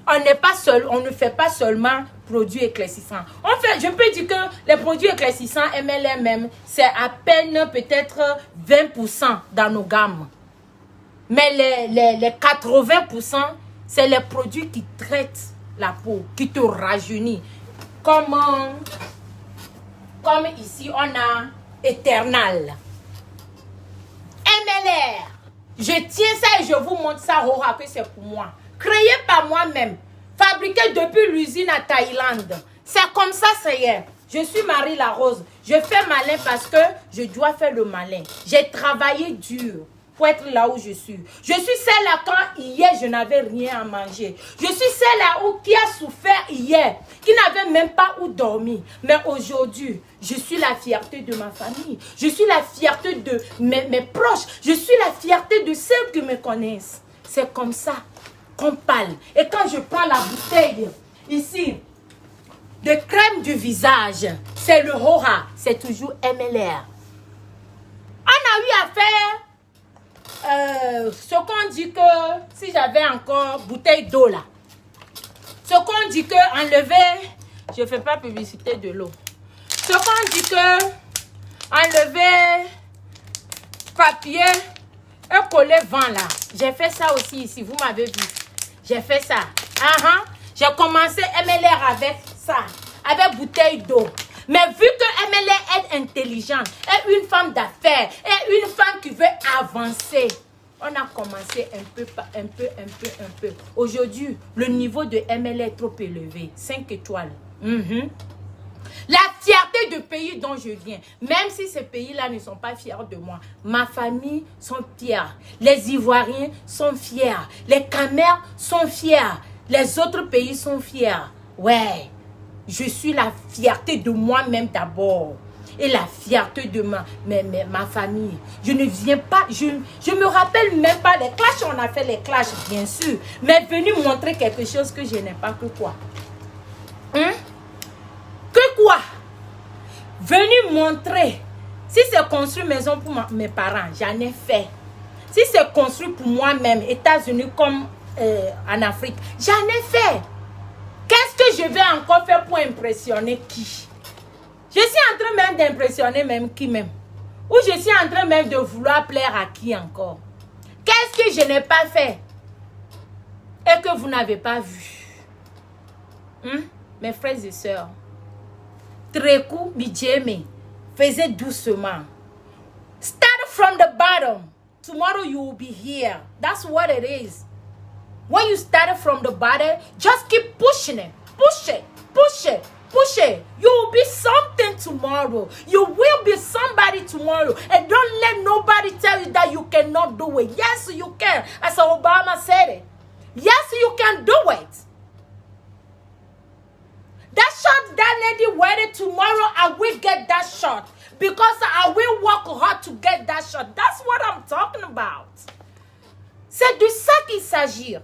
On ne fait pas seulement produits éclaircissants. Je peux dire que les produits éclaircissants MLR même, c'est à peine peut-être 20% dans nos gammes. Mais les 80%, c'est les produits qui traitent la peau, qui te rajeunit. Comme ici, on a Eternal. MLR. Je tiens ça et je vous montre ça, que c'est pour moi. Créé par moi-même. Fabriqué depuis l'usine à Thaïlande. C'est comme ça, c'est hier. Je suis Marie la Rose. Je fais malin parce que je dois faire le malin. J'ai travaillé dur pour être là où je suis. Je suis celle-là quand hier je n'avais rien à manger. Je suis celle-là qui a souffert hier, qui n'avait même pas où dormir. Mais aujourd'hui, je suis la fierté de ma famille. Je suis la fierté de mes proches. Je suis la fierté de ceux qui me connaissent. C'est comme ça. qu'on parle. Et quand je prends la bouteille, ici, de crème du visage, c'est le Hora, c'est toujours MLR. On a eu à faire ce qu'on dit que, si j'avais encore bouteille d'eau là, ce qu'on dit que enlever, je ne fais pas publicité de l'eau. Ce qu'on dit que enlever papier et coller vent là. J'ai fait ça aussi ici, vous m'avez vu. J'ai fait ça. J'ai commencé MLR avec ça, avec bouteille d'eau. Mais vu que MLR est intelligente, est une femme d'affaires, est une femme qui veut avancer, on a commencé un peu. Aujourd'hui, le niveau de MLR est trop élevé. 5 étoiles. La fierté du pays dont je viens, même si ces pays-là ne sont pas fiers de moi, ma famille sont fiers, les Ivoiriens sont fiers, les Camerounais sont fiers, les autres pays sont fiers. Ouais, je suis la fierté de moi-même d'abord et la fierté de ma famille. Je ne viens pas, je me rappelle même pas des clashs, on a fait les clashs bien sûr, mais venu montrer quelque chose que je n'ai pas que quoi. Que quoi? Venu montrer. Si c'est construire maison pour mes parents, j'en ai fait. Si c'est construire pour moi-même, États-Unis comme en Afrique, j'en ai fait. Qu'est-ce que je vais encore faire pour impressionner qui? Je suis en train même d'impressionner même qui même? Ou je suis en train même de vouloir plaire à qui encore? Qu'est-ce que je n'ai pas fait et que vous n'avez pas vu? Mes frères et sœurs, Treku Bijeme, faisait doucement. Start from the bottom. Tomorrow you will be here. That's what it is. When you started from the bottom, just keep pushing it. Push it. Push it. Push it. You will be something tomorrow. You will be somebody tomorrow. And don't let nobody tell you that you cannot do it. Yes, you can. As Obama said it. Yes, you can do it. That shot that lady wearing tomorrow, I will get that shot. Because I will work hard to get that shot. That's what I'm talking about. C'est de ça qu'il s'agit.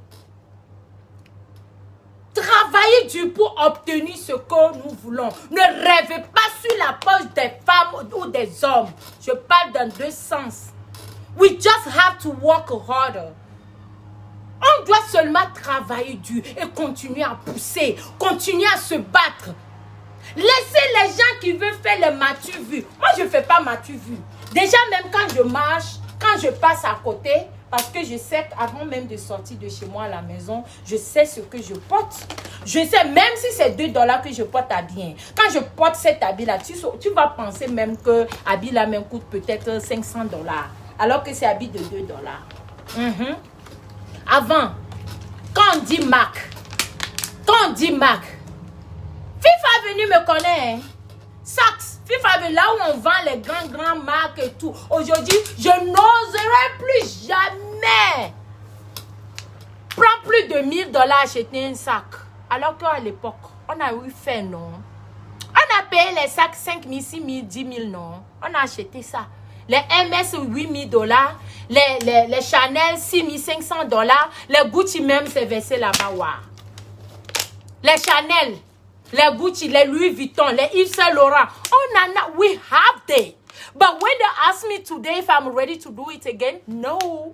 Travailler dur pour obtenir ce que nous voulons. Ne rêvez pas sur la poche des femmes ou des hommes. Je parle dans deux sens. We just have to work harder. On doit seulement travailler dur et continuer à pousser, continuer à se battre. Laissez les gens qui veulent faire les m'as-tu vu. Moi, je ne fais pas m'as-tu vu. Déjà, même quand je marche, quand je passe à côté, parce que je sais qu'avant même de sortir de chez moi à la maison, je sais ce que je porte. Je sais, même si c'est $2 que je porte à bien. Quand je porte cet habit-là, tu vas penser même que habit-là même coûte peut-être $500. Alors que c'est habit de $2. Avant, quand on dit marque, FIFA venu me connaît, Saks, FIFA venu là où on vend les grands marques et tout. Aujourd'hui, je n'oserais plus jamais prendre plus de $1000 acheter un sac. Alors qu'à l'époque, on a eu fait non. On a payé les sacs 5 000, 6 000, 10 000 non. On a acheté ça. Les MS $8,000, les Chanel $6,500, les Gucci même c'est versé là-bas. Wow. Les Chanel, les Gucci, les Louis Vuitton, les Yves Saint Laurent, we have them. But when they ask me today if I'm ready to do it again, no.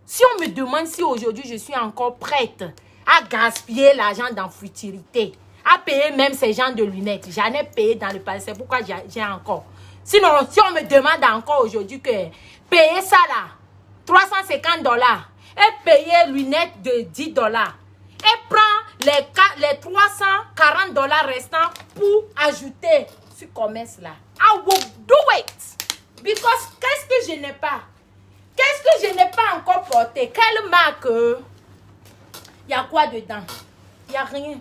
Si on me demande si aujourd'hui je suis encore prête à gaspiller l'argent dans futilité, à payer même ces gens de lunettes, j'en ai payé dans le passé, c'est pourquoi j'ai encore. Sinon, si on me demande encore aujourd'hui que payer ça là, $350 et payer lunettes de $10 et prendre les $340 restants pour ajouter ce commerce là, I will do it. Because qu'est-ce que je n'ai pas? Qu'est-ce que je n'ai pas encore porté? Quelle marque? Il y a quoi dedans? Il n'y a rien.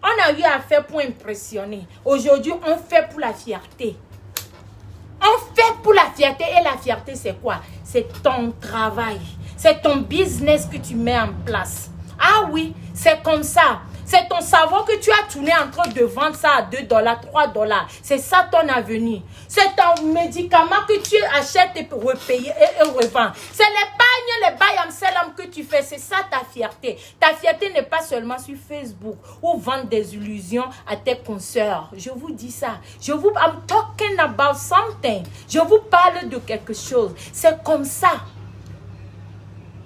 On a eu à faire pour impressionner. Aujourd'hui, on fait pour la fierté. On fait pour la fierté. Et la fierté, c'est quoi? C'est ton travail. C'est ton business que tu mets en place. Ah oui, c'est comme ça. C'est ton cerveau que tu as tourné en train de vendre ça à $2, $3. C'est ça ton avenir. C'est ton médicament que tu achètes et repayes et revends. C'est l'épargne, les bayam selam que tu fais. C'est ça ta fierté. Ta fierté n'est pas seulement sur Facebook ou vendre des illusions à tes consoeurs. Je vous dis ça. I'm talking about something. Je vous parle de quelque chose. C'est comme ça.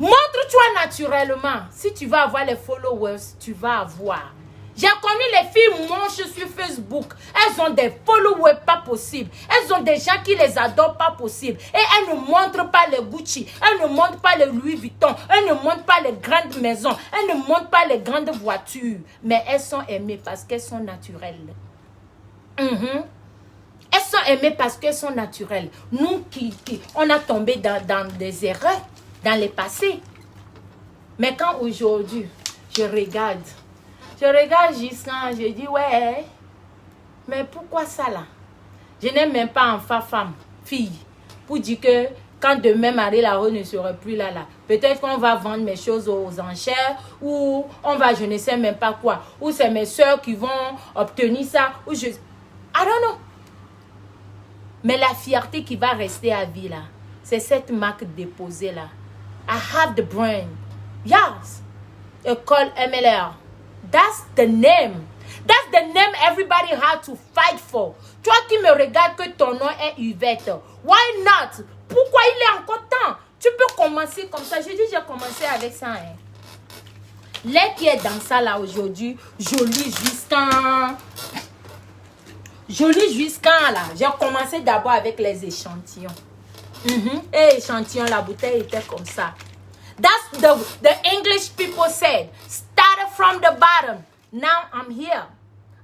Montre-toi naturellement. Si tu vas avoir les followers, tu vas avoir. J'ai connu les filles manches sur Facebook. Elles ont des followers pas possibles. Elles ont des gens qui les adorent pas possible. Et elles ne montrent pas les Gucci. Elles ne montrent pas les Louis Vuitton. Elles ne montrent pas les grandes maisons. Elles ne montrent pas les grandes voitures. Mais elles sont aimées parce qu'elles sont naturelles. Elles sont aimées parce qu'elles sont naturelles. Nous on a tombé dans des erreurs dans le passé. Mais quand aujourd'hui, je regarde Giscard, je dis ouais, mais pourquoi ça là? Je n'ai même pas enfant, femme, fille, pour dire que quand demain Marie Laro ne serait plus là, peut-être qu'on va vendre mes choses aux enchères, ou on va je ne sais même pas quoi, ou c'est mes soeurs qui vont obtenir ça, ou I don't know. Mais la fierté qui va rester à vie là, c'est cette marque déposée là. I have the brain. Yes. École MLR. That's the name. That's the name everybody had to fight for. Toi qui me regardes que ton nom est Yvette. Why not? Pourquoi il est encore temps? Tu peux commencer comme ça. Je dis j'ai commencé avec ça. Les qui est dans ça là aujourd'hui, joli jusqu'à là. J'ai commencé d'abord avec les échantillons. Et échantillon, la bouteille était comme ça. That's the English people said. Started from the bottom. Now I'm here.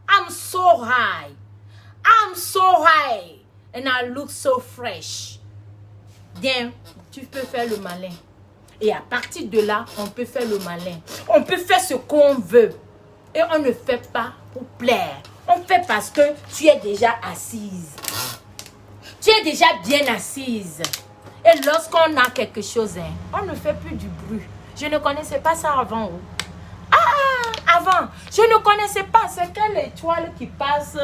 I'm so high. And I look so fresh. Bien, tu peux faire le malin. Et à partir de là, on peut faire le malin. On peut faire ce qu'on veut. Et on ne fait pas pour plaire. On fait parce que tu es déjà assise. Tu es déjà bien assise. Et lorsqu'on a quelque chose, on ne fait plus du bruit. Je ne connaissais pas ça avant. Avant, je ne connaissais pas. C'est quelle étoile qui passe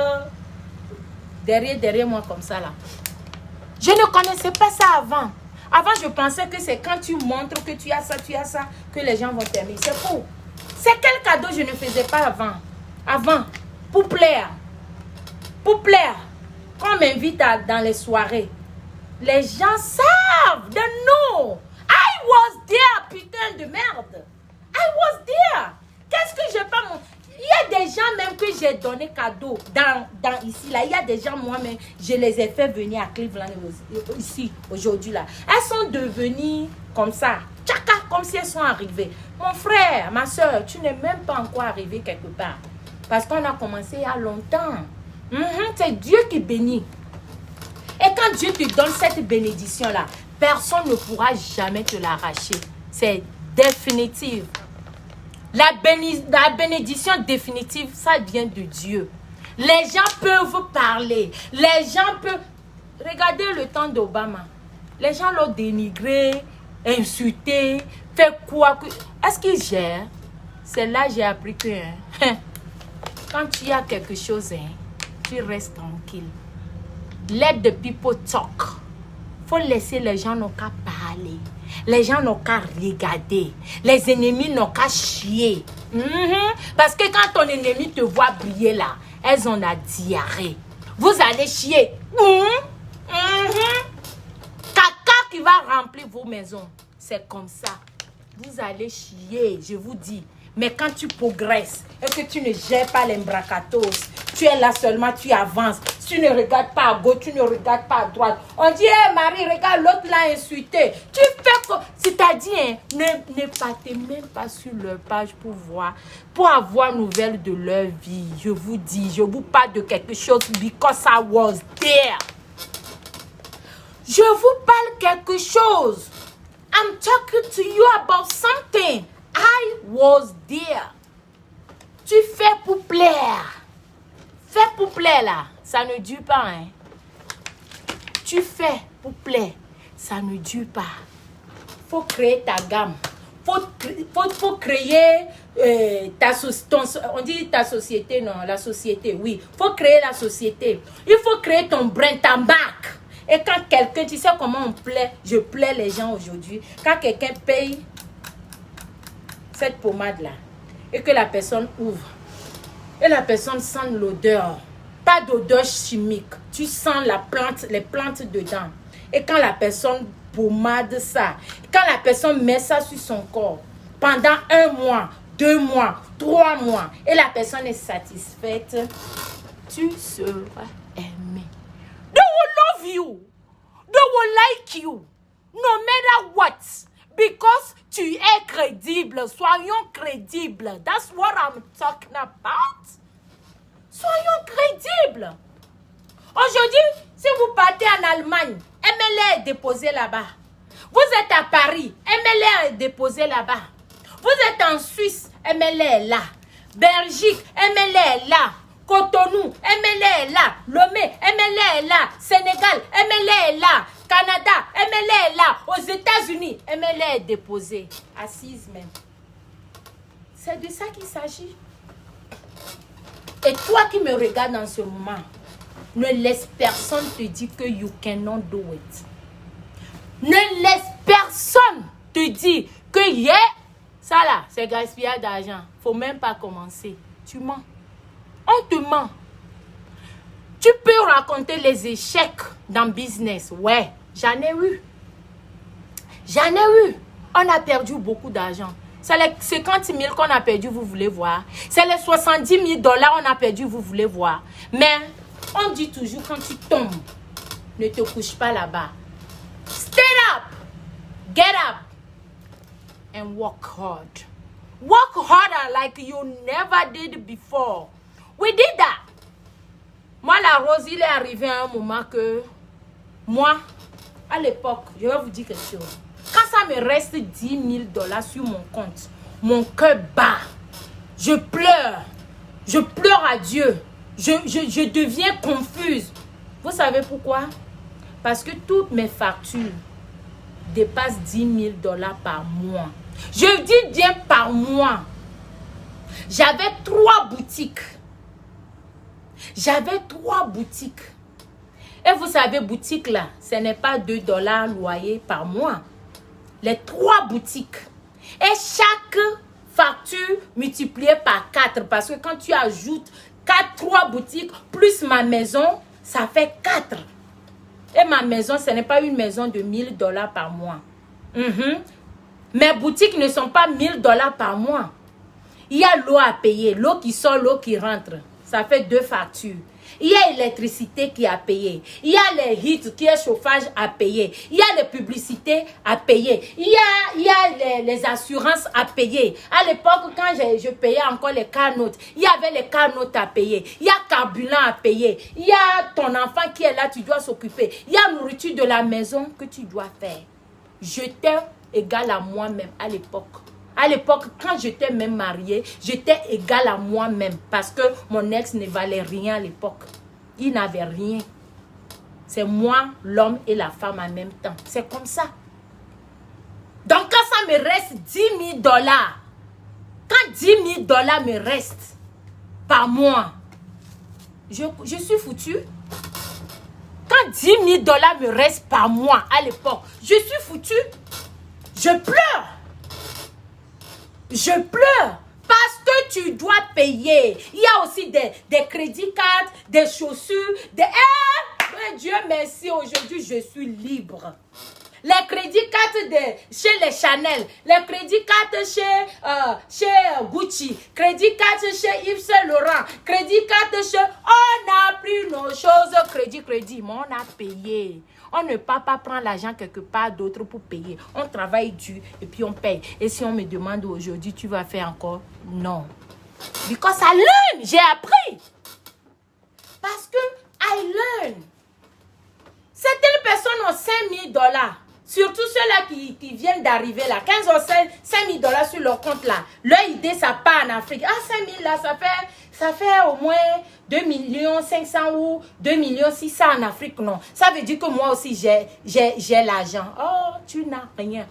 derrière moi comme ça là. Je ne connaissais pas ça avant. Avant, je pensais que c'est quand tu montres que tu as ça, que les gens vont t'aimer. C'est faux. C'est quel cadeau je ne faisais pas avant. Avant, pour plaire. Quand on m'invite dans les soirées, les gens savent de nous. I was there, putain de merde. I was there. Qu'est-ce que je peux montrer? Il y a des gens même que j'ai donné cadeau dans ici là. Il y a des gens moi-même, je les ai fait venir à Cleveland ici aujourd'hui là. Elles sont devenues comme ça. Tchaka, comme si elles sont arrivées. Mon frère, ma soeur, tu n'es même pas encore arrivé quelque part. Parce qu'on a commencé il y a longtemps. C'est Dieu qui bénit. Et quand Dieu te donne cette bénédiction-là, personne ne pourra jamais te l'arracher. C'est définitif. La bénédiction définitive, ça vient de Dieu. Les gens peuvent parler. Les gens peuvent... Regardez le temps d'Obama. Les gens l'ont dénigré, insulté, fait quoi. Est-ce qu'il gère? C'est là que j'ai appris que quand tu as quelque chose, tu restes tranquille. Let the people talk. Faut laisser les gens n'ont qu'à parler. Les gens n'ont qu'à regarder. Les ennemis n'ont qu'à chier. Parce que quand ton ennemi te voit briller là, elles ont la diarrhée. Vous allez chier. Caca qui va remplir vos maisons. C'est comme ça. Vous allez chier, je vous dis. Mais quand tu progresses et que tu ne gères pas l'embracatos, tu es là seulement, tu avances. Tu ne regardes pas à gauche, tu ne regardes pas à droite. On dit, hey, Marie, regarde, l'autre l'a insulté. Tu fais quoi? C'est-à-dire, ne partez même pas sur leur page pour voir, pour avoir nouvelle de leur vie. Je vous dis, je vous parle de quelque chose because I was there. Je vous parle quelque chose. I'm talking to you about something. I was there. Tu fais pour plaire. Fais pour plaire là. Ça ne dure pas. Tu fais pour plaire. Ça ne dure pas. Faut créer ta gamme. faut créer on dit ta société, non, la société, oui. Faut créer la société. Il faut créer ton brand, ta marque. Et quand quelqu'un, tu sais comment je plais les gens aujourd'hui. Quand quelqu'un paye cette pommade-là et que la personne ouvre et la personne sent l'odeur, pas d'odeur chimique, tu sens les plantes dedans. Et quand la personne pommade ça, quand la personne met ça sur son corps, pendant 1 mois, 2 mois, 3 mois, et la personne est satisfaite, tu seras aimé. They will love you. They will like you. No matter what. Because tu es crédible. Soyons crédibles. That's what I'm talking about. Soyons crédibles. Aujourd'hui, si vous partez en Allemagne, aimez-les et déposez là-bas. Vous êtes à Paris, aimez-les et déposez là-bas. Vous êtes en Suisse, aimez-les là. Belgique, aimez-les là. Cotonou, aimez-les là. Lomé, aimez-les là. Sénégal, aimez-les là. Canada, aimez-les là. Aux États-Unis, aimez-les et déposez. Assise même. C'est de ça qu'il s'agit. Et toi qui me regardes en ce moment, ne laisse personne te dire que you cannot do it. Ne laisse personne te dire que yeah, ça là, c'est gaspillage d'argent. Faut même pas commencer. Tu mens. On te ment. Tu peux raconter les échecs dans le business. Ouais, j'en ai eu. J'en ai eu. On a perdu beaucoup d'argent. C'est les 50 000 qu'on a perdu, vous voulez voir. C'est les 70 000 $, on a perdu, vous voulez voir. Mais on dit toujours, quand tu tombes, ne te couche pas là-bas. Stand up, get up, and work hard. Work harder like you never did before. We did that. Moi, la rose, il est arrivé à un moment que, moi, à l'époque, je vais vous dire quelque chose. Quand ça me reste 10 000 $ sur mon compte, mon cœur bat. Je pleure. Je pleure à Dieu. Je deviens confuse. Vous savez pourquoi? Parce que toutes mes factures dépassent 10 000 $ par mois. Je dis bien par mois. J'avais 3 boutiques. J'avais 3 boutiques. Et vous savez, boutique là, ce n'est pas 2 $ loyer par mois. Les 3 boutiques. Et chaque facture multipliée par 4. Parce que quand tu ajoutes 3 boutiques plus ma maison, ça fait 4. Et ma maison, ce n'est pas une maison de 1 000 $ par mois. Mes boutiques ne sont pas 1 000 $ par mois. Il y a l'eau à payer. L'eau qui sort, l'eau qui rentre. Ça fait 2 factures. Il y a l'électricité qui est à payer. Il y a les heat qui est chauffage à payer. Il y a les publicités à payer. Il y a les assurances à payer. À l'époque, quand je payais encore les car notes, il y avait les car notes à payer. Il y a carburant à payer. Il y a ton enfant qui est là, tu dois s'occuper. Il y a nourriture de la maison que tu dois faire. J'étais égal à moi-même à l'époque. À l'époque, quand j'étais même mariée, j'étais égale à moi-même parce que mon ex ne valait rien à l'époque. Il n'avait rien. C'est moi, l'homme et la femme en même temps. C'est comme ça. Donc, quand ça me reste 10 000 $, quand 10 000 $ me restent par mois, je suis foutue. Quand 10 000 $ me restent par mois à l'époque, je suis foutue. Je pleure. Je pleure parce que tu dois payer. Il y a aussi des crédits cartes, des chaussures, Dieu merci, aujourd'hui je suis libre. Les crédits cartes chez les Chanel, les crédits cartes chez Gucci, crédit carte chez Yves Saint Laurent, crédit carte chez... On a pris nos choses, crédit, mais on a payé. On ne peut pas prendre l'argent quelque part d'autre pour payer. On travaille dur et puis on paye. Et si on me demande aujourd'hui, tu vas faire encore? Non. Because I learn. J'ai appris. Parce que I learn. Certaines personnes ont 5 000 $. Surtout ceux-là qui viennent d'arriver là. Quand ils ont 5 000 $ sur leur compte là, leur idée, ça part en Afrique. Ah, 5 000 là, ça fait au moins 2 500 000 ou 2 600 000 en Afrique. Non, ça veut dire que moi aussi, j'ai l'argent. Oh, tu n'as rien.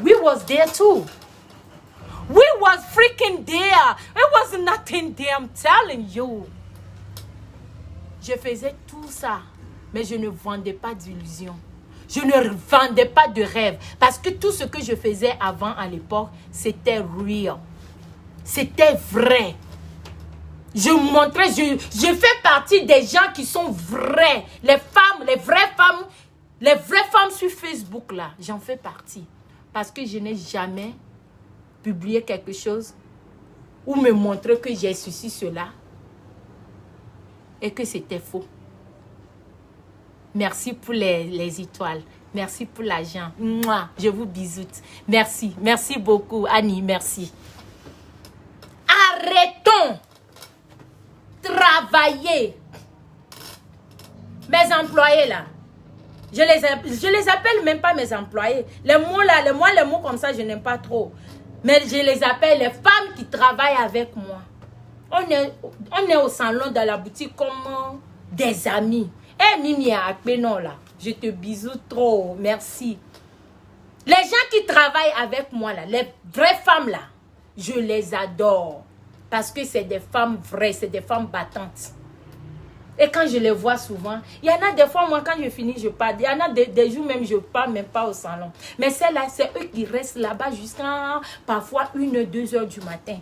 We was there too. We was freaking there. It was nothing there, I'm telling you. Je faisais tout ça, mais je ne vendais pas d'illusions. Je ne vendais pas de rêves. Parce que tout ce que je faisais avant, à l'époque, c'était real. C'était vrai. Je montrais, je fais partie des gens qui sont vrais. Les femmes, les vraies femmes sur Facebook, là, j'en fais partie. Parce que je n'ai jamais publié quelque chose ou me montrer que j'ai ceci, cela. Et que c'était faux. Merci pour les étoiles. Merci pour l'argent. Je vous bisoute. Merci. Merci beaucoup, Annie. Merci. Arrêtons. Travailler. Mes employés, là. Je les appelle même pas mes employés. Les mots, là, les mots comme ça, je n'aime pas trop. Mais je les appelle les femmes qui travaillent avec moi. On est au salon dans la boutique comme des amis. Eh, Nini a non là. Je te bisous trop. Merci. Les gens qui travaillent avec moi là, les vraies femmes là, je les adore. Parce que c'est des femmes vraies, c'est des femmes battantes. Et quand je les vois souvent, il y en a des fois, moi, quand je finis, je pars. Il y en a des jours même, je ne pars même pas au salon. Mais celles-là, c'est eux qui restent là-bas jusqu'à parfois 1, 2 heures du matin.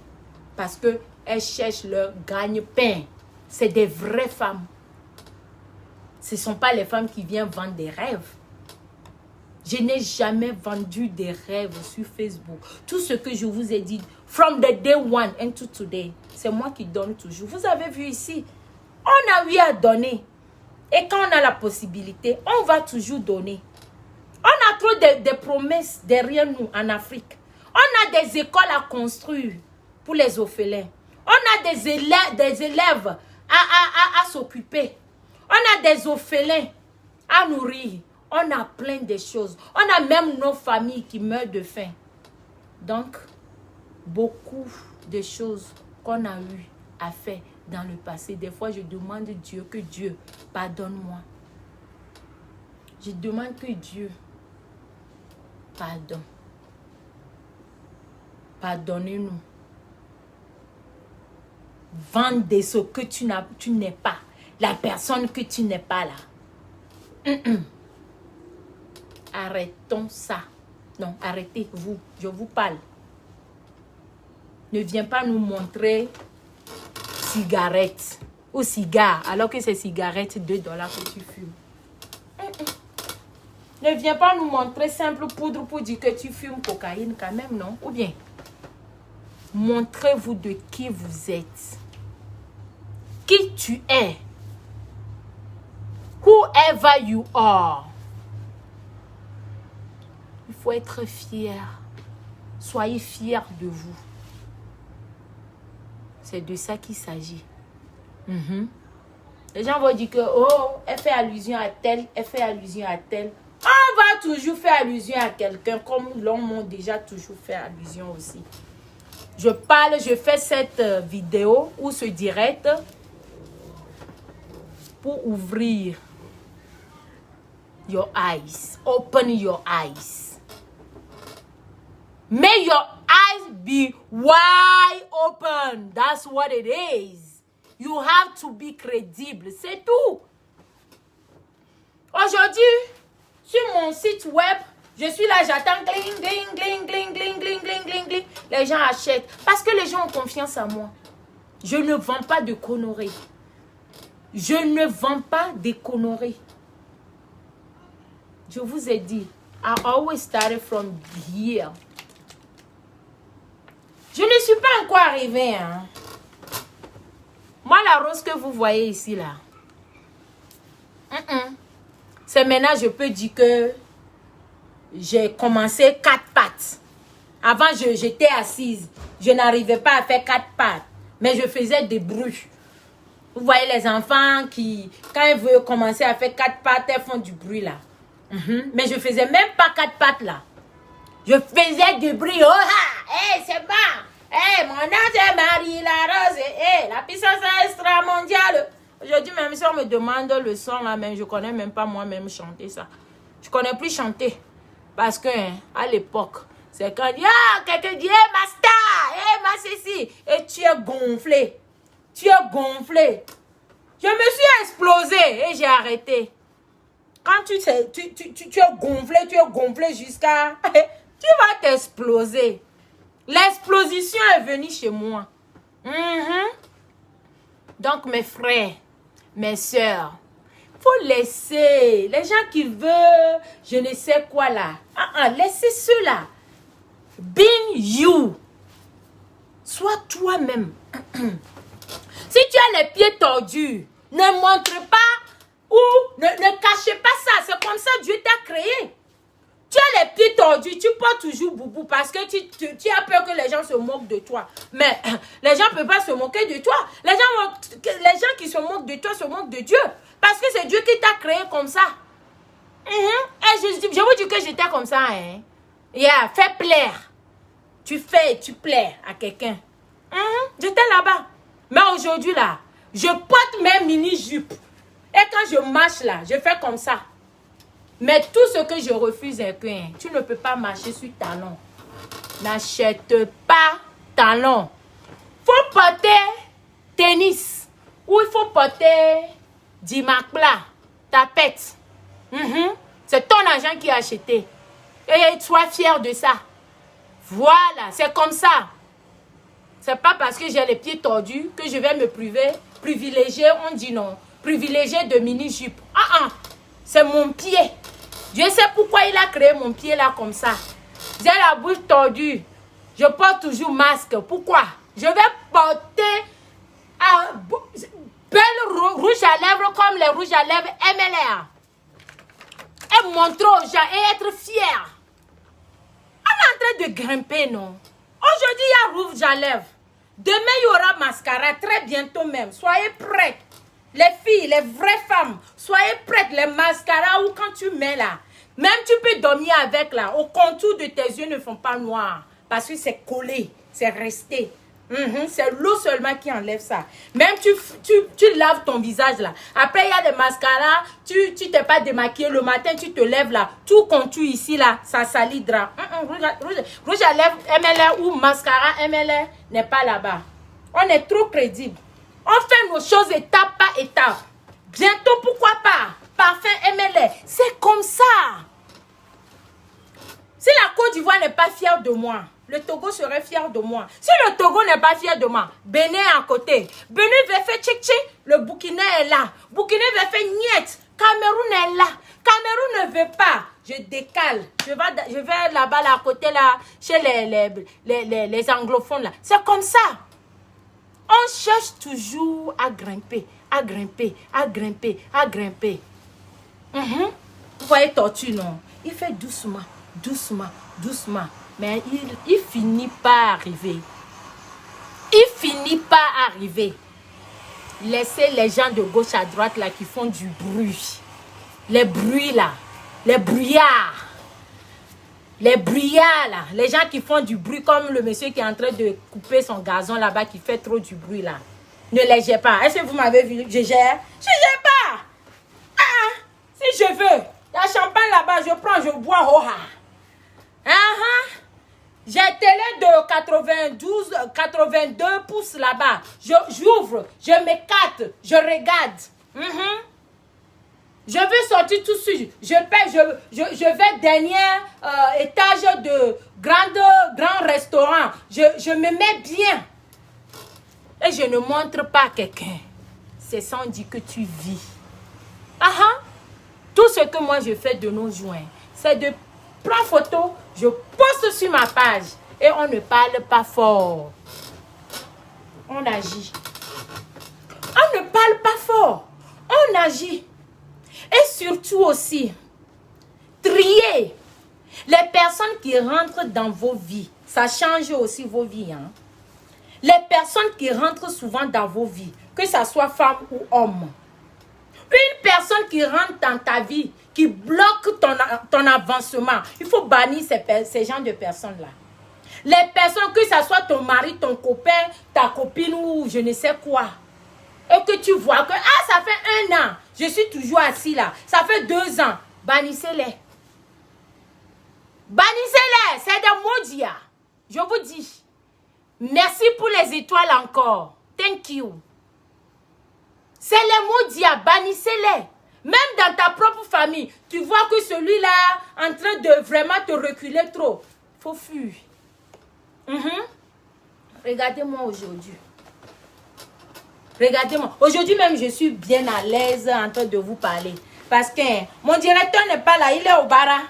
Parce qu'elles cherchent leur gagne-pain. C'est des vraies femmes. Ce ne sont pas les femmes qui viennent vendre des rêves. Je n'ai jamais vendu des rêves sur Facebook. Tout ce que je vous ai dit, from the day one into today, c'est moi qui donne toujours. Vous avez vu ici, on a eu à donner. Et quand on a la possibilité, on va toujours donner. On a trop de promesses derrière nous en Afrique. On a des écoles à construire pour les orphelins. On a des élèves à s'occuper. On a des orphelins à nourrir. On a plein de choses. On a même nos familles qui meurent de faim. Donc, beaucoup de choses qu'on a eu à faire dans le passé. Des fois, je demande à Dieu que Dieu pardonne-moi. Je demande que Dieu pardonne. Pardonnez-nous. Vendre ce que tu n'es pas. La personne que tu n'es pas là. Arrêtons ça. Non, arrêtez, vous. Je vous parle. Ne viens pas nous montrer cigarettes ou cigares, alors que c'est cigarettes $2 que tu fumes. Ne viens pas nous montrer simple poudre pour dire que tu fumes cocaïne quand même, non? Ou bien, montrez-vous de qui vous êtes. Qui tu es. Whoever you are. Il faut être fier. Soyez fiers de vous. C'est de ça qu'il s'agit. Les gens vont dire que, oh, elle fait allusion à tel, elle fait allusion à tel. On va toujours faire allusion à quelqu'un comme l'homme a déjà toujours fait allusion aussi. Je fais cette vidéo ou ce direct pour ouvrir your eyes. Open your eyes. May your eyes be wide open. That's what it is. You have to be credible. C'est tout. Aujourd'hui, sur mon site web, je suis là, j'attends gling, gling, gling, gling, gling, gling, gling, gling, gling. Les gens achètent parce que les gens ont confiance en moi. Je ne vends pas de conneries. Je ne vends pas de conneries. Je vous ai dit, I always started from here. Je ne suis pas encore arrivée. Hein. Moi, la rose que vous voyez ici, là, c'est maintenant, je peux dire que j'ai commencé 4 pattes. Avant, j'étais assise. Je n'arrivais pas à faire 4 pattes. Mais je faisais des bruits. Vous voyez les enfants qui, quand ils veulent commencer à faire 4 pattes, elles font du bruit, là. Mais je faisais même pas 4 pattes, là. Je faisais du bruit. Oh, ah, hey, c'est bon. Hey, mon nom c'est Marie la Rose. Hey, la puissance extra-mondiale. Aujourd'hui, même si on me demande le son là, même je connais même pas moi-même chanter ça. Je connais plus chanter. Parce que, à l'époque, C'est quand quelqu'un dit, hé, ma star, hé, ma ceci. Et tu es gonflé. Tu es gonflé. Je me suis explosé et j'ai arrêté. Quand tu es gonflé jusqu'à... tu vas t'exploser. L'explosion est venue chez moi. Donc, mes frères, mes soeurs, faut laisser les gens qui veulent, je ne sais quoi là. Laissez ceux-là. Be you. Sois toi-même. Si tu as les pieds tordus, ne montre pas ou ne cachez pas ça. C'est comme ça que Dieu t'a créé. Tu as les pieds tordus, tu portes toujours boubou parce que tu as peur que les gens se moquent de toi. Mais les gens ne peuvent pas se moquer de toi. Les gens qui se moquent de toi se moquent de Dieu. Parce que c'est Dieu qui t'a créé comme ça. Et je vous dis que j'étais comme ça. Fais plaire. Tu plais à quelqu'un. J'étais là-bas. Mais aujourd'hui là, je porte mes mini-jupes. Et quand je marche là, je fais comme ça. Mais tout ce que je refuse est que tu ne peux pas marcher sur talon. N'achète pas talon. Faut porter tennis. Ou il faut porter dimakla, tapette. C'est ton argent qui a acheté. Et sois fier de ça. Voilà, c'est comme ça. C'est pas parce que j'ai les pieds tordus que je vais me privilégier, on dit non. Privilégier de mini-jupe. C'est mon pied. Dieu sait pourquoi il a créé mon pied là comme ça. J'ai la bouche tordue. Je porte toujours masque. Pourquoi? Je vais porter rouge à lèvres comme les rouges à lèvres MLR. Et montrer aux gens et être fier. On est en train de grimper, non? Aujourd'hui, il y a rouge à lèvres. Demain, il y aura mascara. Très bientôt même. Soyez prêts. Les filles, les vraies femmes, soyez prêtes. Les mascaras ou quand tu mets là, même tu peux dormir avec là. Au contour de tes yeux ne font pas noir. Parce que c'est collé, c'est resté. C'est l'eau seulement qui enlève ça. Même tu laves ton visage là. Après, il y a des mascaras. Tu t'es pas démaquillé. Le matin, tu te lèves là. Tout contour ici là, ça salit drap. Rouge à lèvres MLR ou mascara MLR n'est pas là-bas. On est trop crédible. On fait nos choses étape par étape. Bientôt, pourquoi pas? Parfum MLR. C'est comme ça. Si la Côte d'Ivoire n'est pas fière de moi, le Togo serait fier de moi. Si le Togo n'est pas fier de moi, Bénin est à côté. Bénin va faire tchik-tchik, le Burkina est là. Burkina va faire niet. Cameroun est là. Cameroun ne veut pas. Je décale. Je vais là-bas, là, à côté, là, chez les anglophones, là. C'est comme ça. On cherche toujours à grimper, à grimper, à grimper, à grimper. Vous voyez Tortue, non? Il fait doucement, doucement, doucement. Mais il finit par arriver. Il finit par arriver. Laissez les gens de gauche à droite là qui font du bruit. Les bruits là. Les bruyards. Les bruyards là. Les gens qui font du bruit comme le monsieur qui est en train de couper son gazon là-bas qui fait trop du bruit là. Ne les gère pas. Est-ce que vous m'avez vu? Je gère. Je gère pas. Si je veux. Il y a champagne là-bas. Je prends, je bois. J'ai télé de 82 pouces là-bas. J'ouvre, je m'écarte, je regarde. Je veux sortir tout de suite. Je vais dernier étage de grand restaurant. Je me mets bien. Et je ne montre pas à quelqu'un. C'est sans dire que tu vis. Tout ce que moi je fais de nos jours, c'est de prendre photo, je poste sur ma page et on ne parle pas fort. On agit. On ne parle pas fort. On agit. Et surtout aussi, trier les personnes qui rentrent dans vos vies. Ça change aussi vos vies. Les personnes qui rentrent souvent dans vos vies, que ce soit femme ou homme. Une personne qui rentre dans ta vie, qui bloque ton avancement. Il faut bannir ces genres de personnes-là. Les personnes, que ce soit ton mari, ton copain, ta copine ou je ne sais quoi. Et que tu vois que, ça fait 1 an, je suis toujours assis là. Ça fait 2 ans. Bannissez-les. Bannissez-les, c'est des maudits. Je vous dis. Merci pour les étoiles encore. Thank you. C'est les maudits, bannissez-les. Même dans ta propre famille, tu vois que celui-là est en train de vraiment te reculer trop. Faut fuir. Regardez-moi aujourd'hui. Regardez-moi. Aujourd'hui même, je suis bien à l'aise en train de vous parler. Parce que mon directeur n'est pas là, il est au bara.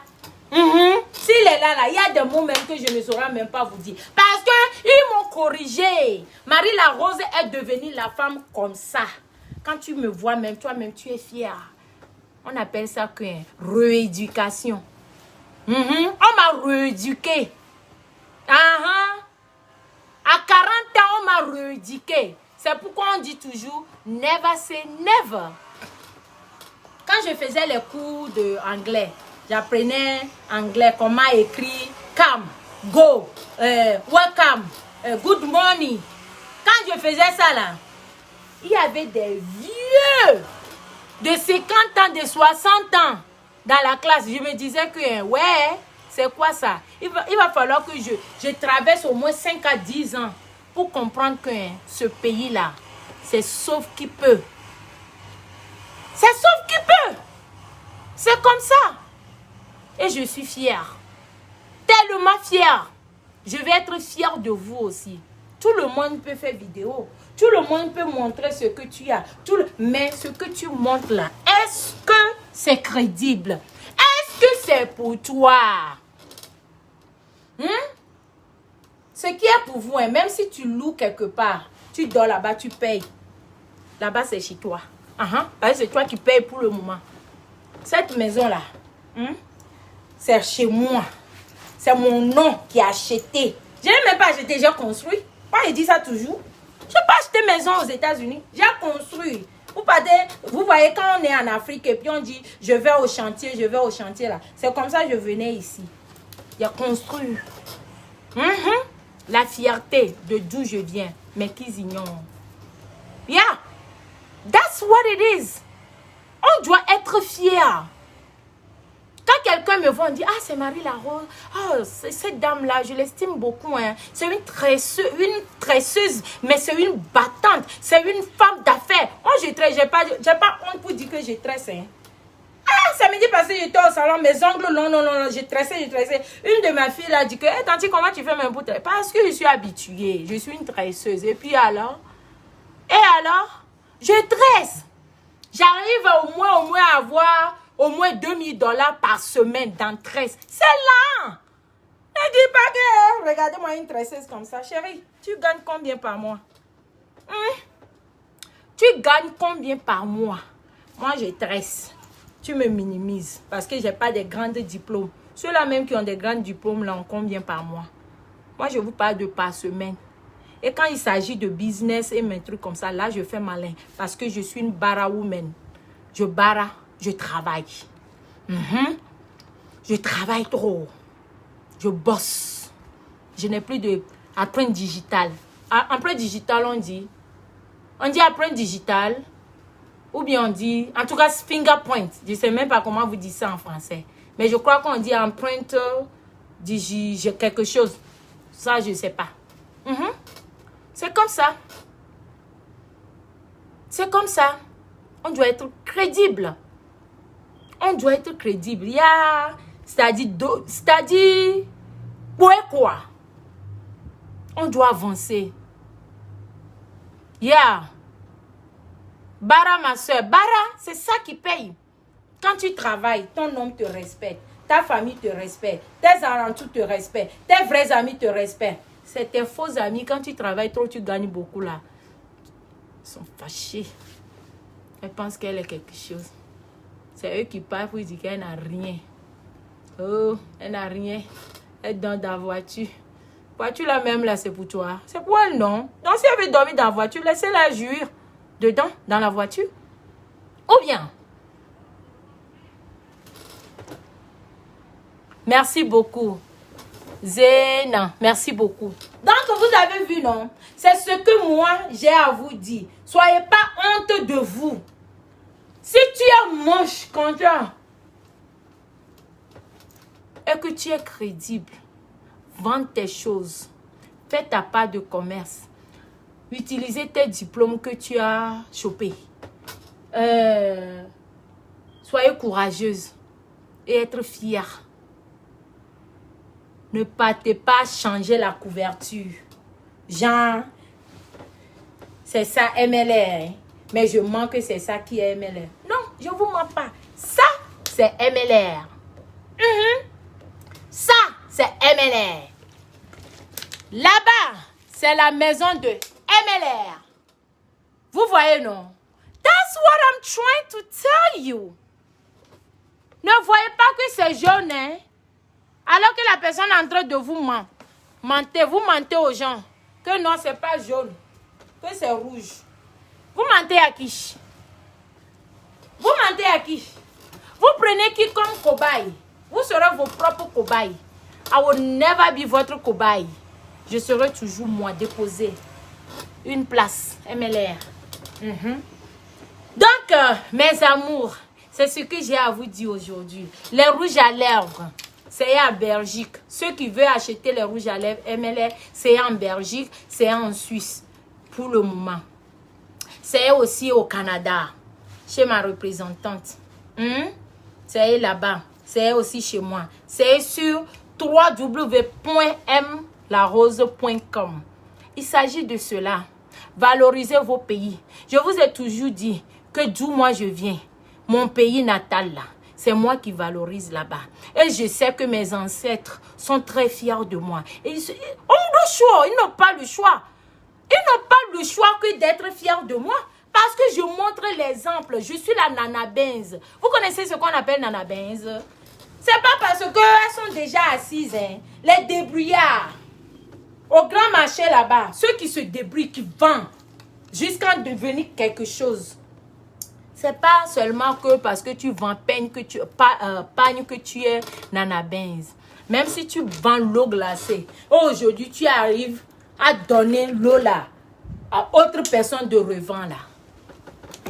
S'il est là, il y a des mots même que je ne saurais même pas vous dire. Parce qu'ils m'ont corrigé. Marie la Rose est devenue la femme comme ça. Quand tu me vois même, toi-même, tu es fière. On appelle ça que rééducation. On m'a rééduqué. À 40 ans, on m'a rééduqué. C'est pourquoi on dit toujours never say never. Quand je faisais les cours d'anglais, j'apprenais anglais, comment écrire come, go, welcome, good morning. Quand je faisais ça là, il y avait des vieux de 50 ans, de 60 ans dans la classe. Je me disais que, ouais, c'est quoi ça? Il va falloir que je traverse au moins 5 à 10 ans pour comprendre que ce pays-là, c'est sauf qui peut. C'est sauf qui peut. C'est comme ça. Et je suis fière. Tellement fière. Je vais être fière de vous aussi. Tout le monde peut faire vidéo. Tout le monde peut montrer ce que tu as. Mais ce que tu montres là, est-ce que c'est crédible? Est-ce que c'est pour toi? Ce qui est pour vous, même si tu loues quelque part, tu dors là-bas, tu payes. Là-bas, c'est chez toi. C'est toi qui payes pour le moment. Cette maison-là, c'est chez moi. C'est mon nom qui a acheté. Je n'ai même pas acheté, j'ai construit. Moi, je dis ça toujours. Je n'ai pas acheté maison aux États-Unis. J'ai construit. Vous voyez, quand on est en Afrique et puis on dit, je vais au chantier là. C'est comme ça que je venais ici. J'ai construit. La fierté de d'où je viens. Mais qu'ils ignorent. Yeah. That's what it is. On doit être fier. Quand quelqu'un me voit, on dit, c'est Marie la Rose. Cette dame-là, je l'estime beaucoup. C'est une tresseuse, mais c'est une battante. C'est une femme d'affaires. Moi, je tresse. J'ai pas honte pour dire que je tresse. Samedi passé, j'étais au salon, mes ongles, non, j'ai tressé. Une de mes filles a dit que, Tanti, comment tu fais même pour tresser? Parce que je suis habituée. Je suis une tresseuse. Et puis alors? Je tresse. J'arrive au moins à avoir au moins $2000 par semaine dans tresse. C'est là. Ne dis pas que, regardez-moi une tresseuse comme ça. Chérie, tu gagnes combien par mois? Tu gagnes combien par mois? Moi, je tresse. Tu me minimises parce que je n'ai pas de grands diplômes. Ceux-là même qui ont des grands diplômes, là, ont combien par mois? Moi, je vous parle de par semaine. Et quand il s'agit de business et mes trucs comme ça, là, je fais malin. Parce que je suis une bara woman. Je travaille. Je travaille trop. Je bosse. Je n'ai plus d'empreinte digitale. Empreinte digitale, on dit empreinte digitale. Ou bien on dit, en tout cas, fingerprint. Je ne sais même pas comment vous dites ça en français. Mais je crois qu'on dit empreinte quelque chose. Ça, je ne sais pas. C'est comme ça. C'est comme ça. On doit être crédible. On doit être crédible. Il y a... C'est-à-dire... Quoi? On doit avancer. Yeah. Bara, ma soeur. Bara, c'est ça qui paye. Quand tu travailles, ton homme te respecte. Ta famille te respecte. Tes alentours te respectent. Tes vrais amis te respectent. C'est tes faux amis. Quand tu travailles trop, tu gagnes beaucoup là. Ils sont fâchés. Elle pense qu'elle est quelque chose. C'est eux qui parlent pour dire qu'elle n'a rien. Oh, elle n'a rien. Elle dort dans la voiture. Voiture là même là, c'est pour toi. C'est pour elle, non? Donc si elle veut dormir dans la voiture, laissez-la jouir dedans, dans la voiture. Ou bien. Merci beaucoup. Zéna, merci beaucoup. Donc vous avez vu, non? C'est ce que moi j'ai à vous dire. Soyez pas honte de vous. Si tu es moche quand tu as et que que tu es crédible. Vends tes choses. Fais ta part de commerce. Utilisez tes diplômes que tu as chopés. Soyez courageuse et être fière. Ne partez pas changer la couverture. Genre, c'est ça MLR. Hein? Mais je mens que c'est ça qui est MLR. Non, je ne vous mens pas. Ça, c'est MLR. Ça, c'est MLR. Là-bas, c'est la maison de MLR. Vous voyez, non? That's what I'm trying to tell you. Ne voyez pas que c'est jaune, hein? Alors que la personne est en train de vous mentir. Vous mentez aux gens. Que non, c'est pas jaune. Que c'est rouge. Vous mentez à qui? Vous mentez à qui? Vous prenez qui comme cobaye? Vous serez vos propres cobayes. I will never be votre cobaye. Je serai toujours moi, déposer une place, MLR. Donc, mes amours, c'est ce que j'ai à vous dire aujourd'hui. Les rouges à lèvres, c'est en Belgique. Ceux qui veulent acheter les rouges à lèvres MLR, c'est en Belgique, c'est en Suisse, pour le moment. C'est aussi au Canada, chez ma représentante. C'est là-bas, c'est aussi chez moi. C'est sur www.mlarose.com. Il s'agit de cela. Valorisez vos pays. Je vous ai toujours dit que d'où moi je viens, mon pays natal là, c'est moi qui valorise là-bas. Et je sais que mes ancêtres sont très fiers de moi. Et ils n'ont pas le choix. Ils n'ont pas le choix que d'être fiers de moi. Parce que je montre l'exemple. Je suis la Nana Benz. Vous connaissez ce qu'on appelle Nana Benz? C'est pas parce qu'elles sont déjà assises, hein, les débrouillards. Au grand marché là-bas, ceux qui se débrouillent, qui vendent jusqu'à devenir quelque chose. C'est pas seulement que parce que tu vends pagne que tu es Nana Benz. Même si tu vends l'eau glacée, aujourd'hui tu arrives à donner l'eau là à autre personne de revend là.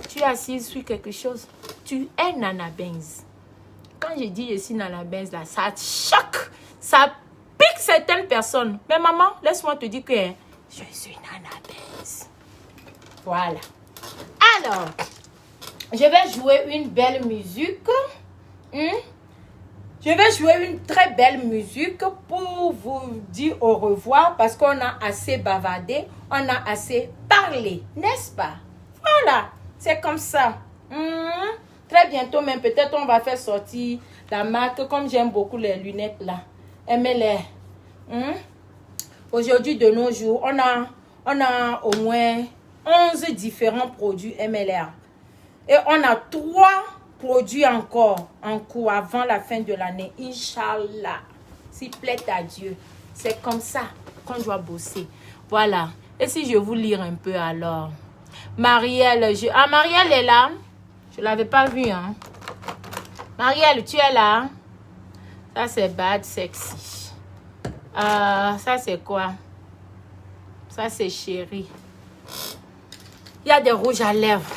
Tu es assise sur quelque chose. Tu es Nana Benz. Quand je dis je suis Nana Benz là, ça choque, ça pique certaines personnes. Mais maman, laisse-moi te dire que je suis Nana Benz. Voilà. Alors, je vais jouer une belle musique. Je vais jouer une très belle musique pour vous dire au revoir parce qu'on a assez bavardé, on a assez parlé, n'est-ce pas? Voilà, c'est comme ça. Très bientôt, même peut-être on va faire sortir la marque, comme j'aime beaucoup les lunettes là. MLR. Aujourd'hui, de nos jours, on a au moins 11 différents produits MLR. Et on a 3 produits encore en cours avant la fin de l'année. Inch'Allah. S'il plaît à Dieu. C'est comme ça qu'on doit bosser. Voilà. Et si je vous lire un peu alors. Marielle. Marielle est là. Je ne l'avais pas vue. Hein. Marielle, tu es là. Ça, c'est bad sexy. Ça, c'est quoi? Ça, c'est chéri. Il y a des rouges à lèvres.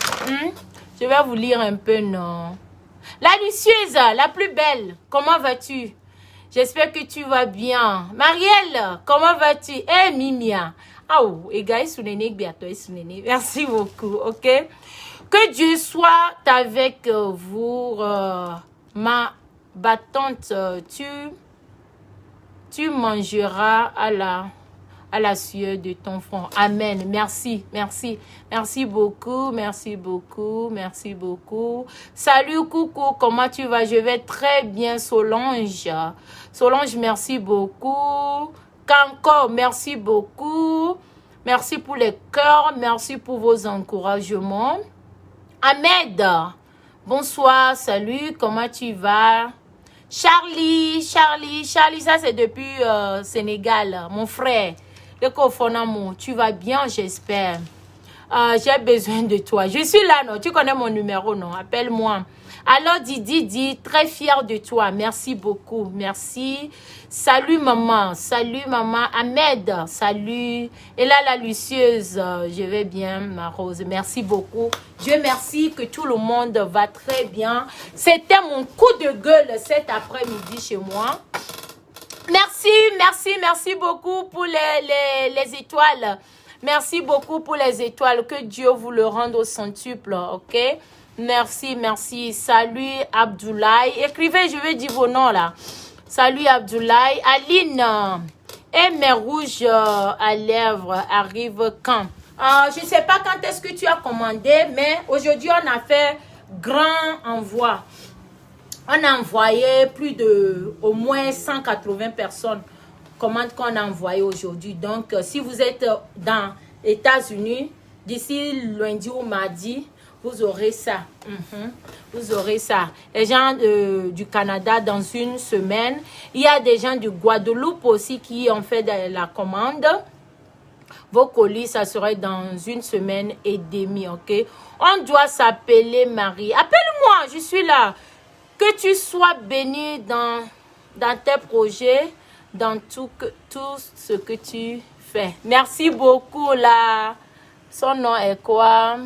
Je vais vous lire un peu, non? La lucieuse, la plus belle, comment vas-tu? J'espère que tu vas bien. Marielle, comment vas-tu? Eh, Mimia. Oh, et gars, merci beaucoup, ok? Que Dieu soit avec vous, ma battante. Tu mangeras à la sueur de ton front. Amen. Merci, merci. Merci beaucoup, merci beaucoup, merci beaucoup. Salut, coucou, comment tu vas? Je vais très bien, Solange. Solange, merci beaucoup. Kanko, merci beaucoup. Merci pour les cœurs, merci pour vos encouragements. Ahmed, bonsoir, salut, comment tu vas? Charlie, ça c'est depuis Sénégal, mon frère. Tu vas bien, j'espère. J'ai besoin de toi. Je suis là, non? Tu connais mon numéro, non? Appelle-moi. Alors, Didi, très fière de toi. Merci beaucoup. Merci. Salut, maman. Salut, maman. Ahmed, salut. Et là, la lucieuse, je vais bien, ma Rose. Merci beaucoup. Dieu merci que tout le monde va très bien. C'était mon coup de gueule cet après-midi chez moi. Merci beaucoup pour les étoiles. Merci beaucoup pour les étoiles. Que Dieu vous le rende au centuple, ok? Merci. Salut Abdoulaye. Écrivez, je vais dire vos noms là. Salut Abdoulaye. Aline. Et mes rouges à lèvres arrivent quand? Je ne sais pas quand est-ce que tu as commandé, mais aujourd'hui on a fait grand envoi. On a envoyé plus de au moins 180 personnes. Commandes qu'on a envoyées aujourd'hui. Donc, si vous êtes dans les États-Unis, d'ici lundi ou mardi, vous aurez ça. Vous aurez ça. Les gens du Canada, dans une semaine. Il y a des gens du Guadeloupe aussi qui ont fait de la commande. Vos colis, ça serait dans une semaine et demie, ok? On doit s'appeler Marie. Appelle-moi, je suis là. Que tu sois béni dans tes projets, dans tout ce que tu fais. Merci beaucoup, là. Son nom est quoi?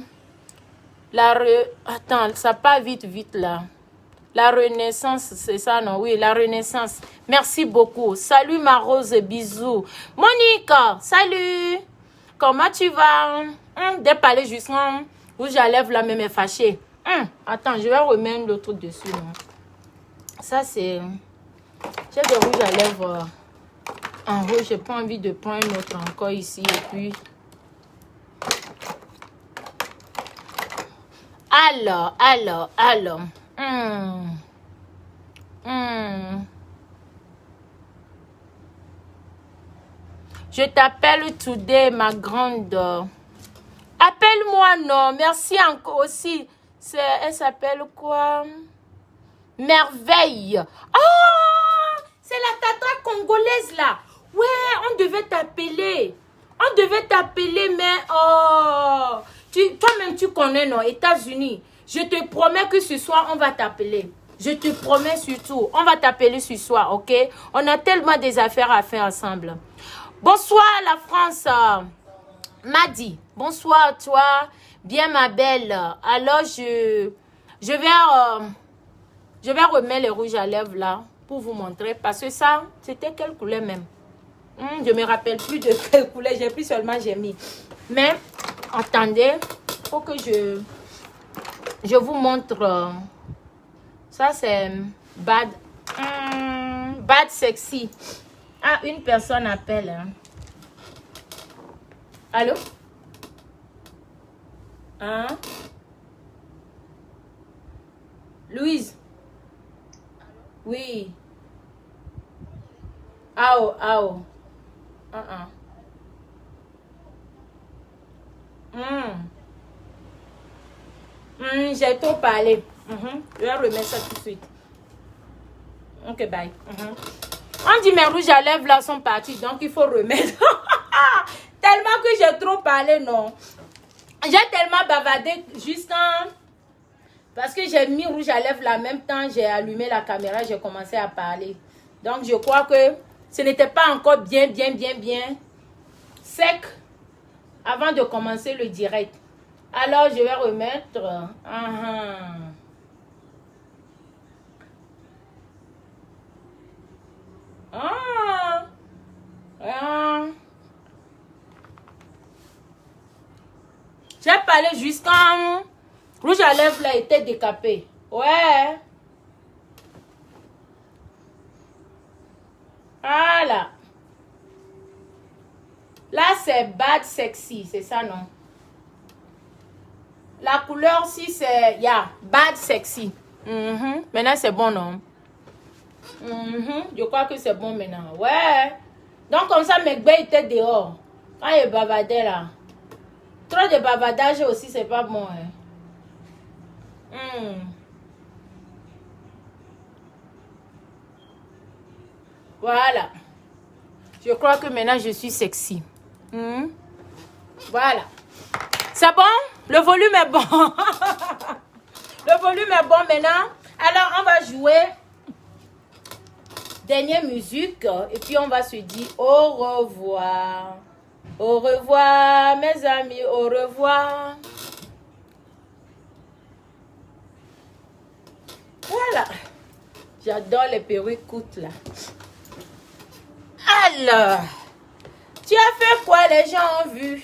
Attends, ça part vite, là. La Renaissance, c'est ça, non? Oui, la Renaissance. Merci beaucoup. Salut, ma rose, bisous. Monique, salut. Comment tu vas? Dès parler juste, rouge à lèvres, là, même est fâché. Attends, je vais remettre le truc dessus. Non? Ça, c'est... J'ai des rouges à lèvres en rouge. J'ai pas envie de prendre un autre encore ici. Et puis... Alors. Je t'appelle today, ma grande. Appelle-moi, non. Merci encore aussi. Elle s'appelle quoi? Merveille. Oh, c'est la tata congolaise là. Ouais, on devait t'appeler. Mais oh, toi-même tu connais, non, États-Unis. Je te promets que ce soir, on va t'appeler. Je te promets surtout, on va t'appeler ce soir, ok? On a tellement des affaires à faire ensemble. Bonsoir la France. Madi, bonsoir toi. Bien ma belle. Alors je vais remettre les rouges à lèvres là pour vous montrer. Parce que ça, c'était quelle couleur même? Je me rappelle plus de quelle couleur. J'ai pris seulement, j'ai mis. Mais, attendez. Il faut que je vous montre. Ça, c'est bad sexy. Ah, une personne appelle. Hein. Allô? Hein? Louise? Oui. Ao. J'ai trop parlé. Je vais remettre ça tout de suite. Ok, bye. On dit mes rouges à lèvres là sont partis, donc il faut remettre. Tellement que j'ai trop parlé, non. J'ai tellement bavardé juste parce que j'ai mis rouge à lèvres là, en même temps j'ai allumé la caméra, j'ai commencé à parler. Donc je crois que ce n'était pas encore bien sec avant de commencer le direct. Alors je vais remettre. J'ai parlé jusqu'à rouge à lèvres là était décapé. Ouais. Voilà. Là c'est bad sexy, c'est ça non? La couleur si c'est bad sexy. Maintenant c'est bon non? Je crois que c'est bon maintenant. Ouais. Donc comme ça mes gars étaient dehors. Quand il bavardait là. Trop de bavardage aussi c'est pas bon. Voilà. Je crois que maintenant je suis sexy. Voilà. C'est bon? Le volume est bon. Le volume est bon maintenant. Alors on va jouer. Dernière musique. Et puis on va se dire au revoir. Au revoir mes amis. Au revoir. Voilà. J'adore les perruques courtes là. Michel, tu as fait quoi? Les gens ont vu.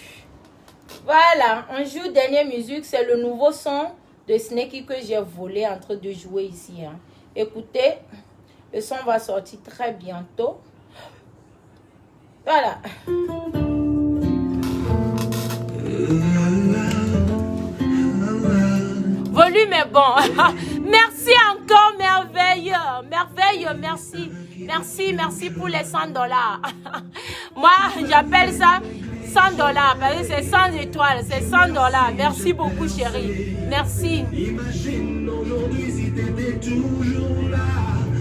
Voilà, on joue dernière musique. C'est le nouveau son de Snakey que j'ai volé en train de jouer ici. Hein. Écoutez, le son va sortir très bientôt. Voilà. Volume est bon. Merci encore, merveilleux. Merveilleux, merci. Merci pour les $100. Moi, j'appelle ça $100. Parce que c'est 100 étoiles. C'est $100. Merci beaucoup, chérie. Merci. De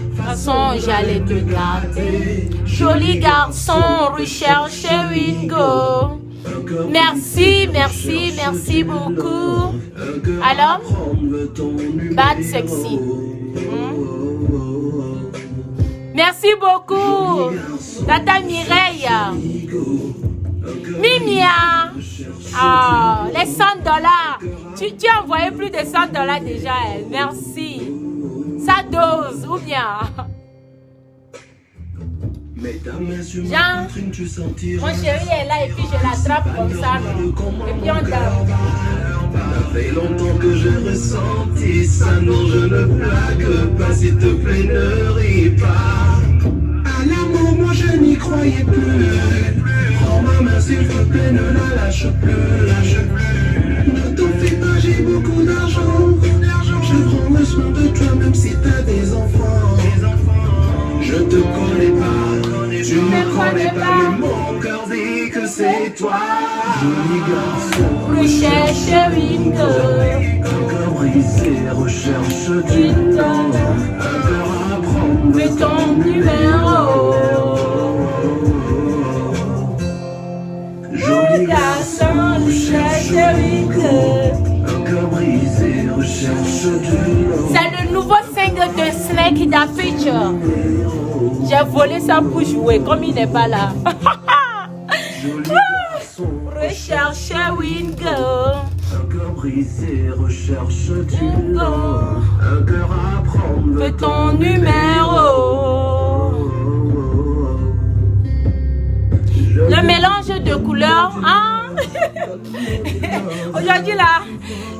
toute façon, j'allais te garder. Joli garçon, recherche Wingo. Merci beaucoup. Alors, Bad Sexy. Merci beaucoup. Tata Mireille. Mimia. Ah, les $100. Tu as envoyé plus de $100 déjà. Merci. Ça dose ou bien. Jean, mon chéri est là et puis je l'attrape comme ça. Et puis on danse. Ça fait longtemps que j'ai ressenti ça, non je ne blague pas, s'il te plaît ne ris pas. À l'amour moi je n'y croyais plus. Prends ma main s'il te plaît, ne la lâche plus. Ne t'en fais pas, j'ai beaucoup d'argent. Je prends le soin de toi même si t'as des enfants. Je te connais pas, tu ne connais pas, mais mon cœur dit que c'est toi. Joli garçon, Recherche Wingo. un cœur brisé, recherche du temps. Un cœur à prendre, Fais ton numéro. joli garçon, Recherche Wingo. un cœur brisé, recherche du temps. C'est le nouveau single de Snake Da Feature. J'ai volé ça pour jouer, comme il n'est pas là. Joli garçon, Recherche Wingo. un cœur brisé, recherche du temps. Un cœur à prendre, Fais ton numéro. Le mélange de couleurs. Hein? Aujourd'hui là,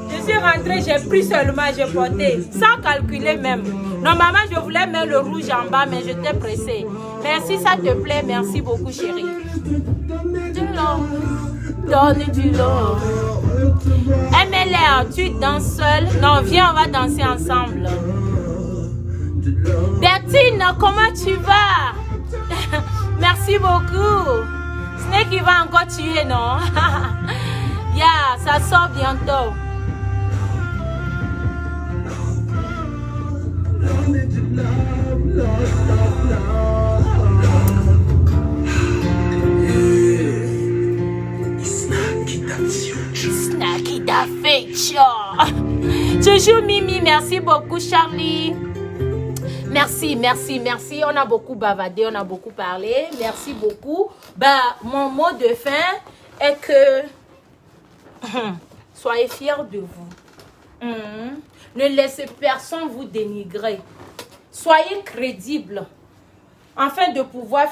je suis rentrée, j'ai pris seulement, j'ai porté, sans calculer même. Normalement, je voulais mettre le rouge en bas, mais j'étais pressée. Merci, ça te plaît. Merci beaucoup, chérie. Du long. Donne du long. MLR, tu danses seule? Non, viens, on va danser ensemble. Bertine, comment tu vas? Merci beaucoup. Snake, il va encore tuer, non? Yeah, ça sort bientôt. Snacky Da Feature. Toujours Mimi, merci beaucoup Charlie. Merci. On a beaucoup bavardé, on a beaucoup parlé. Merci beaucoup. Bah, mon mot de fin est que soyez fiers de vous. Ne laissez personne vous dénigrer. Soyez crédible afin de pouvoir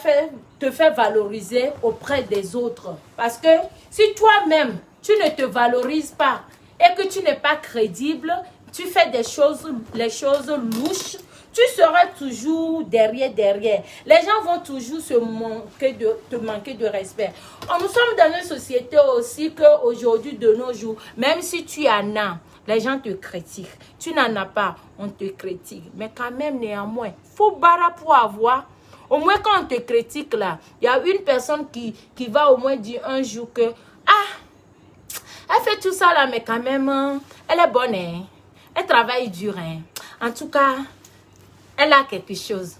te faire valoriser auprès des autres. Parce que si toi-même, tu ne te valorises pas et que tu n'es pas crédible, tu fais les choses louches, tu seras toujours derrière. Les gens vont toujours te manquer de respect. Nous sommes dans une société aussi qu'aujourd'hui, de nos jours, même si tu en as, les gens te critiquent. Tu n'en as pas, on te critique. Mais quand même, néanmoins, il faut barra pour avoir. Au moins, quand on te critique là, il y a une personne qui va au moins dire un jour que elle fait tout ça là, mais quand même, elle est bonne, hein? Elle travaille dur. Hein? En tout cas, elle a quelque chose.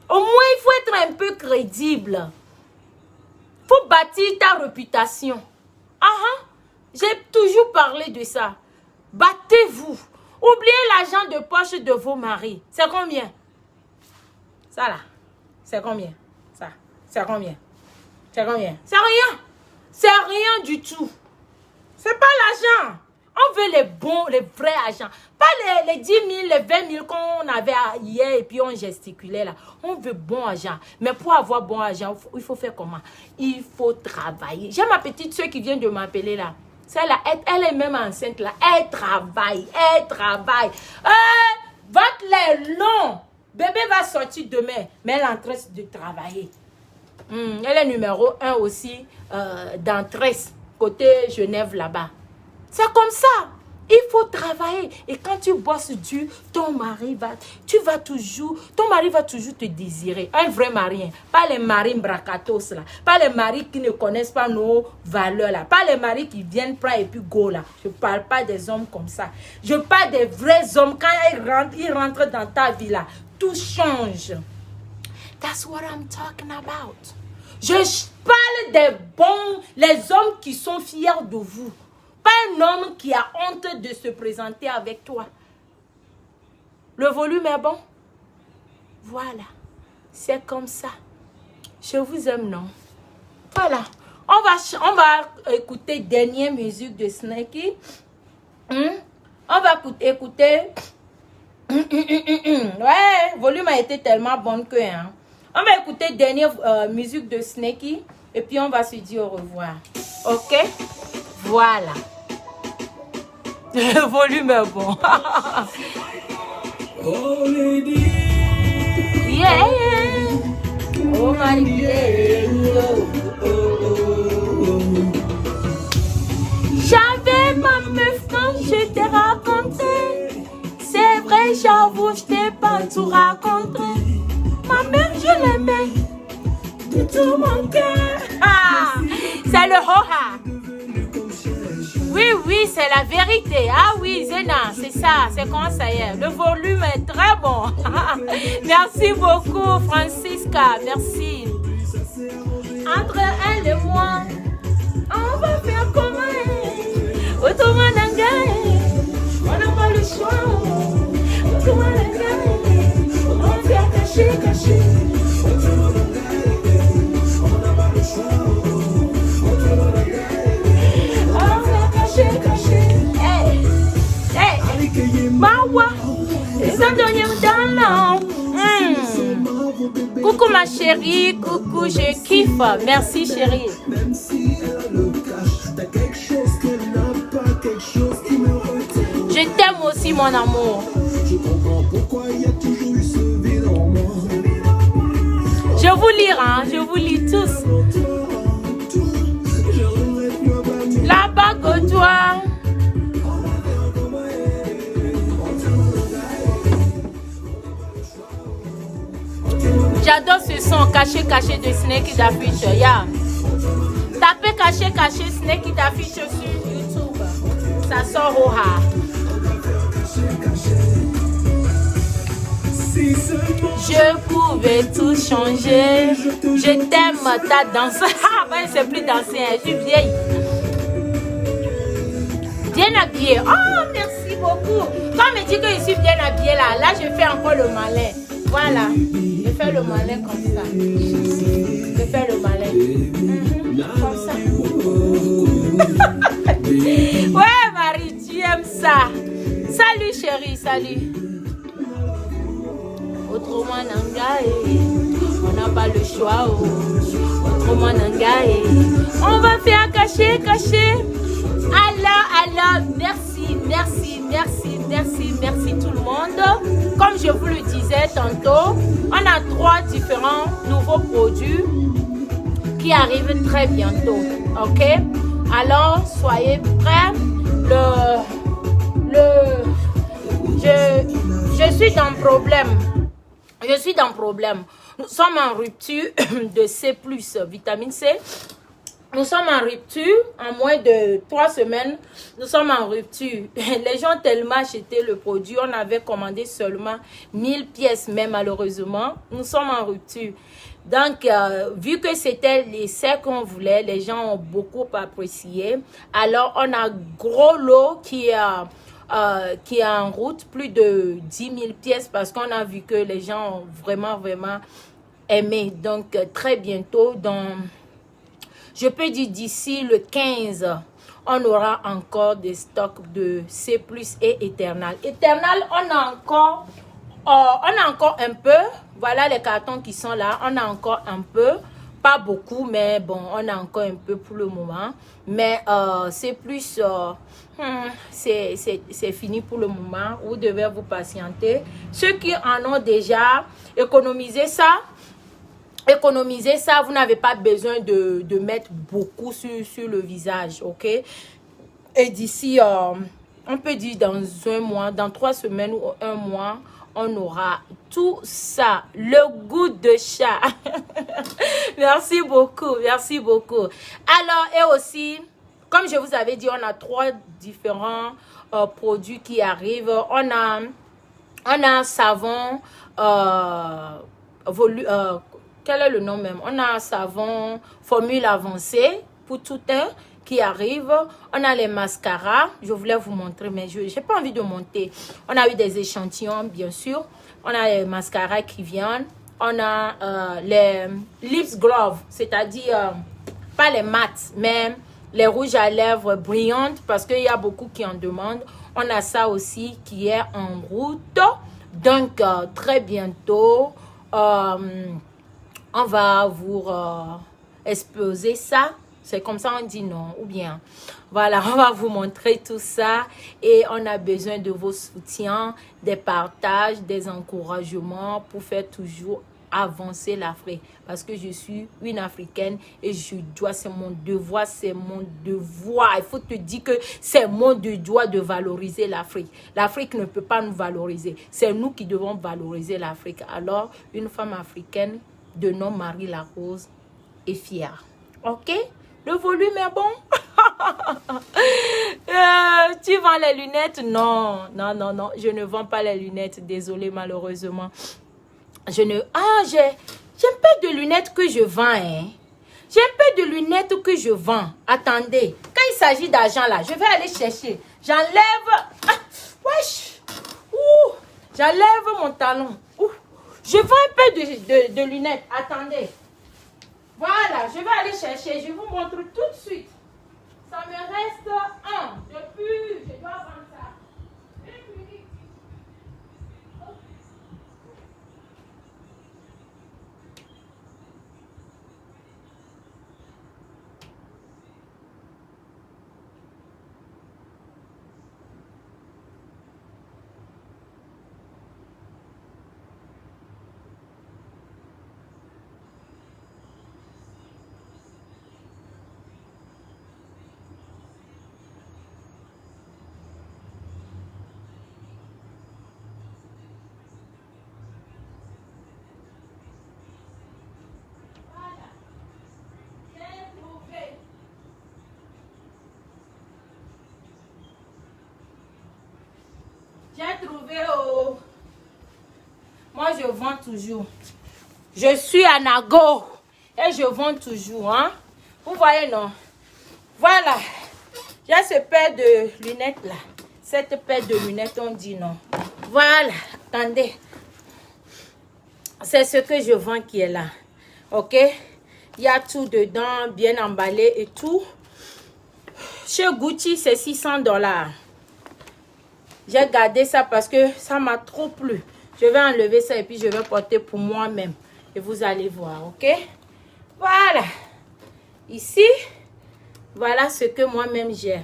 Au moins, il faut être un peu crédible. Il faut bâtir ta réputation. J'ai toujours parlé de ça. Battez-vous. Oubliez l'argent de poche de vos maris. C'est combien? Ça là. C'est combien? Ça. C'est combien? C'est combien? C'est rien. C'est rien du tout. C'est pas l'argent. On On veut les bons, les vrais agents. Pas les 10 000, les 20 000 qu'on avait hier et puis on gesticulait là. On veut bon agent. Mais pour avoir bon agent, il faut faire comment? Il faut travailler. J'ai ma petite soeur qui vient de m'appeler là. Celle-là, elle est même enceinte là. Elle travaille. Votre lait long. Bébé va sortir demain. Mais elle est en train de travailler. Elle est numéro 1 aussi dans Tresse, côté Genève là-bas. C'est comme ça. Il faut travailler. Et quand tu bosses dur, ton mari va toujours te désirer. Un vrai mari. Hein. Pas les maris bracatos là. Pas les maris qui ne connaissent pas nos valeurs là. Pas les maris qui viennent prendre et puis go là. Je ne parle pas des hommes comme ça. Je parle des vrais hommes. Quand ils rentrent dans ta vie là, tout change. That's what I'm talking about. Je parle des bons, les hommes qui sont fiers de vous. Pas un homme qui a honte de se présenter avec toi. Le volume est bon? Voilà. C'est comme ça. Je vous aime, non? Voilà. On va écouter dernière musique de Snakey. On va écouter. Ouais, le volume a été tellement bon que... Hein. On va écouter dernière musique de Snakey. Et puis on va se dire au revoir. Ok? Voilà. Le volume est bon. Oh lady. Yeah. Oh my J'avais ma meuf quand je t'ai raconté. C'est vrai, j'avoue, je t'ai pas tout raconté. Ma meuf, je l'aimais de tout mon cœur. Ah, c'est le ho-ha. Oui, c'est la vérité. Ah oui, Zena, c'est ça, c'est comment ça y est. Le volume est très bon. Merci beaucoup, Francisca, merci. Entre elle et moi, on va faire comment? Autrement d'un gars, on n'a pas le choix. Autrement d'un gars, on va faire cacher. Autrement d'un gars, on n'a pas le choix. Mawa, coucou ma chérie, coucou, je kiffe. Merci chérie. Même si elle le cache, t'as quelque chose qu'elle n'a pas, quelque chose qui me retient. Je t'aime aussi mon amour. Je comprends pourquoi il y a toujours eu ce vide en moi. Je vous lis, hein, je vous lis tous. La bague au doigt. J'adore ce son caché de Snakey Da Future. Yeah. Tapez caché Snakey Da Future sur YouTube. Ça sort au ha. Je pouvais tout changer. Je t'aime ta danse. Ah, ben c'est plus danser. Je suis vieille. Bien habillée. Oh, merci beaucoup. Quand on me dit que je suis bien habillée là, je fais encore le malin. Voilà. Je fais le malin comme ça. Je fais le malin. Comme ça. Ouais, Marie, tu aimes ça. Salut, chérie, salut. Autrement, Nangae, on n'a pas le choix. Autrement, Nangae, on va faire cacher. Alors, merci tout le monde. Comme je vous le disais tantôt, on a 3 différents nouveaux produits qui arrivent très bientôt. Ok? Alors, soyez prêts. Je suis dans problème. Nous sommes en rupture de C+, vitamine C. Nous sommes en rupture, en moins de 3 semaines, nous sommes en rupture. Les gens ont tellement acheté le produit, on avait commandé seulement 1000 pièces, mais malheureusement, nous sommes en rupture. Donc, vu que c'était l'essai qu'on voulait, les gens ont beaucoup apprécié. Alors, on a gros lot qui est en route, plus de 10 000 pièces, parce qu'on a vu que les gens ont vraiment aimé. Donc, très bientôt, je peux dire d'ici le 15, on aura encore des stocks de C+ et Eternal. Eternal, on a encore un peu. Voilà les cartons qui sont là. On a encore un peu. Pas beaucoup, mais bon, on a encore un peu pour le moment. Mais c'est fini pour le moment. Vous devez vous patienter. Ceux qui en ont déjà économisé ça, vous n'avez pas besoin de mettre beaucoup sur le visage, ok? Et d'ici, on peut dire dans un mois, dans 3 semaines ou un mois, on aura tout ça. Le goût de chat. Merci beaucoup, merci beaucoup. Alors, et aussi, comme je vous avais dit, on a 3 différents produits qui arrivent. On a savon, quel est le nom même? On a savon formule avancée pour tout teint qui arrive. On a les mascaras. Je voulais vous montrer, mais je n'ai pas envie de monter. On a eu des échantillons, bien sûr. On a les mascaras qui viennent. On a les lips gloves, c'est-à-dire pas les mats, mais les rouges à lèvres brillantes, parce qu'il y a beaucoup qui en demandent. On a ça aussi qui est en route. Donc, très bientôt, on va vous exposer ça. C'est comme ça on dit non. Ou bien, voilà, on va vous montrer tout ça. Et on a besoin de vos soutiens, des partages, des encouragements pour faire toujours avancer l'Afrique. Parce que je suis une Africaine et je dois, c'est mon devoir, c'est mon devoir. Il faut te dire que c'est mon devoir de valoriser l'Afrique. L'Afrique ne peut pas nous valoriser. C'est nous qui devons valoriser l'Afrique. Alors, une femme africaine de nom Marie Larose est fière. Ok? Le volume est bon? Tu vends les lunettes? Non, non, non, non. Je ne vends pas les lunettes. Désolée, malheureusement. J'ai un peu de lunettes que je vends, hein. J'ai un peu de lunettes que je vends. Attendez. Quand il s'agit d'argent, là, je vais aller chercher. J'enlève... Ah, wesh. Ouh. J'enlève mon talon. Ouh. Je vends un peu de lunettes. Attendez. Voilà, je vais aller chercher. Je vous montre tout de suite. Ça me reste un. Depuis, je dois vendre ça. Une minute. J'ai trouvé, oh. Moi, je vends toujours. Je suis à Nago. Et je vends toujours, hein. Vous voyez, non? Voilà. J'ai ce paire de lunettes là. Cette paire de lunettes, on dit non. Voilà. Attendez. C'est ce que je vends qui est là. Ok? Il y a tout dedans, bien emballé et tout. Chez Gucci, c'est $600. J'ai gardé ça parce que ça m'a trop plu. Je vais enlever ça et puis je vais porter pour moi-même. Et vous allez voir, ok? Voilà. Ici, voilà ce que moi-même j'ai.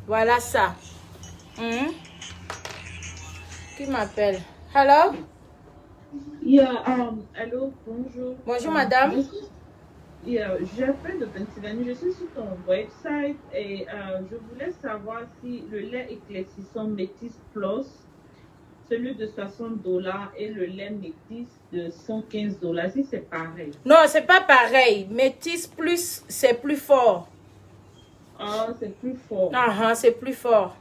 Voilà ça. Qui m'appelle? Hello? Yeah, allô, bonjour. Bonjour, madame. J'appelle de Pennsylvanie. Je suis sur ton website et je voulais savoir si le lait éclaircissant Métis Plus, celui de $60 et le lait Métis de $115, si c'est pareil. Non, c'est pas pareil. Métis Plus, c'est plus fort. Ah, c'est plus fort. C'est plus fort.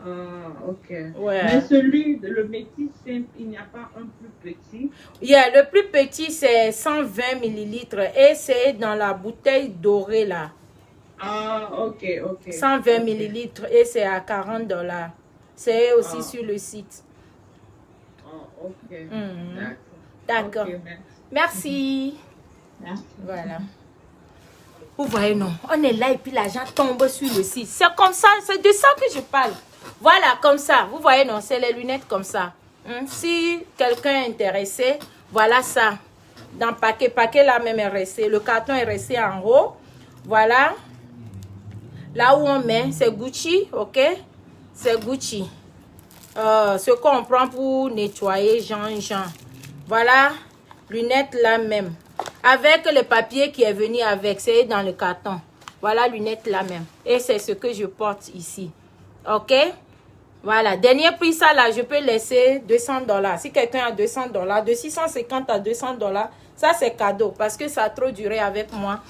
Ah, ok. Ouais. Mais celui, le Métis simple, il n'y a pas un plus petit? Le plus petit, c'est 120 millilitres et c'est dans la bouteille dorée là. Ah, ok, ok. 120 millilitres et c'est à $40. C'est aussi sur le site. Ah, ok. D'accord. Ok, merci. Merci. Merci. Voilà. Vous voyez, non. On est là et puis l'argent tombe sur le site. C'est comme ça, c'est de ça que je parle. Voilà, comme ça. Vous voyez, non, c'est les lunettes comme ça. Si quelqu'un est intéressé, voilà ça. Dans le paquet là même est resté. Le carton est resté en haut. Voilà. Là où on met, c'est Gucci, ok? C'est Gucci. Ce qu'on prend pour nettoyer, Jean. Voilà, lunettes là même. Avec le papier qui est venu avec, c'est dans le carton. Voilà, lunettes là même. Et c'est ce que je porte ici. Ok? Voilà, dernier prix, ça là, je peux laisser $200. Si quelqu'un a $200, de 650 à $200, ça c'est cadeau. Parce que ça a trop duré avec moi.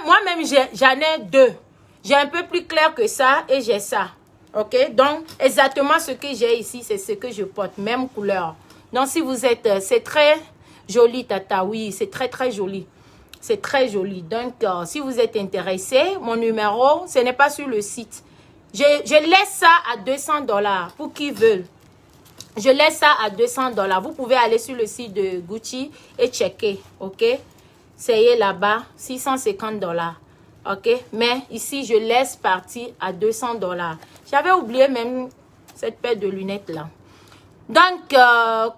Moi-même, j'en ai deux. J'ai un peu plus clair que ça et j'ai ça. Ok? Donc, exactement ce que j'ai ici, c'est ce que je porte. Même couleur. Donc, si vous êtes... c'est très joli, Tata. Oui, c'est très, très joli. C'est très joli. Donc, si vous êtes intéressé, mon numéro, ce n'est pas sur le site. Je laisse ça à $200 pour qui veulent. Je laisse ça à $200. Vous pouvez aller sur le site de Gucci et checker. Ok? C'est là-bas, $650. Ok? Mais ici, je laisse partir à $200. J'avais oublié même cette paire de lunettes là. Donc,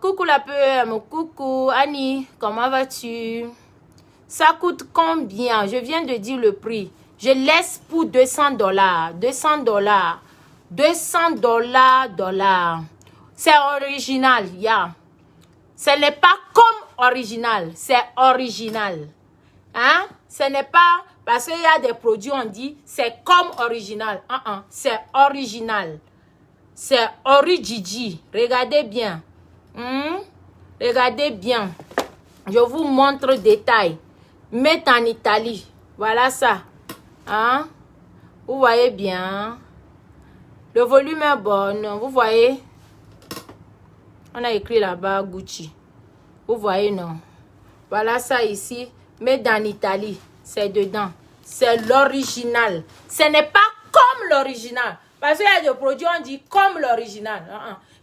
coucou la peur, coucou Annie, comment vas-tu? Ça coûte combien? Je viens de dire le prix. Je laisse pour $200. $200. $200. C'est original, yeah. Ce n'est pas comme original, c'est original. Hein? Ce n'est pas parce qu'il y a des produits, on dit c'est comme original. C'est original. C'est origigi. Regardez bien. Regardez bien. Je vous montre détail. Made en Italie. Voilà ça. Hein? Vous voyez bien. Le volume est bon. Vous voyez. On a écrit là-bas Gucci. Vous voyez, non? Voilà ça ici. Made en Italie. C'est dedans. C'est l'original. Ce n'est pas comme l'original. Parce qu'il y a des produits, on dit comme l'original.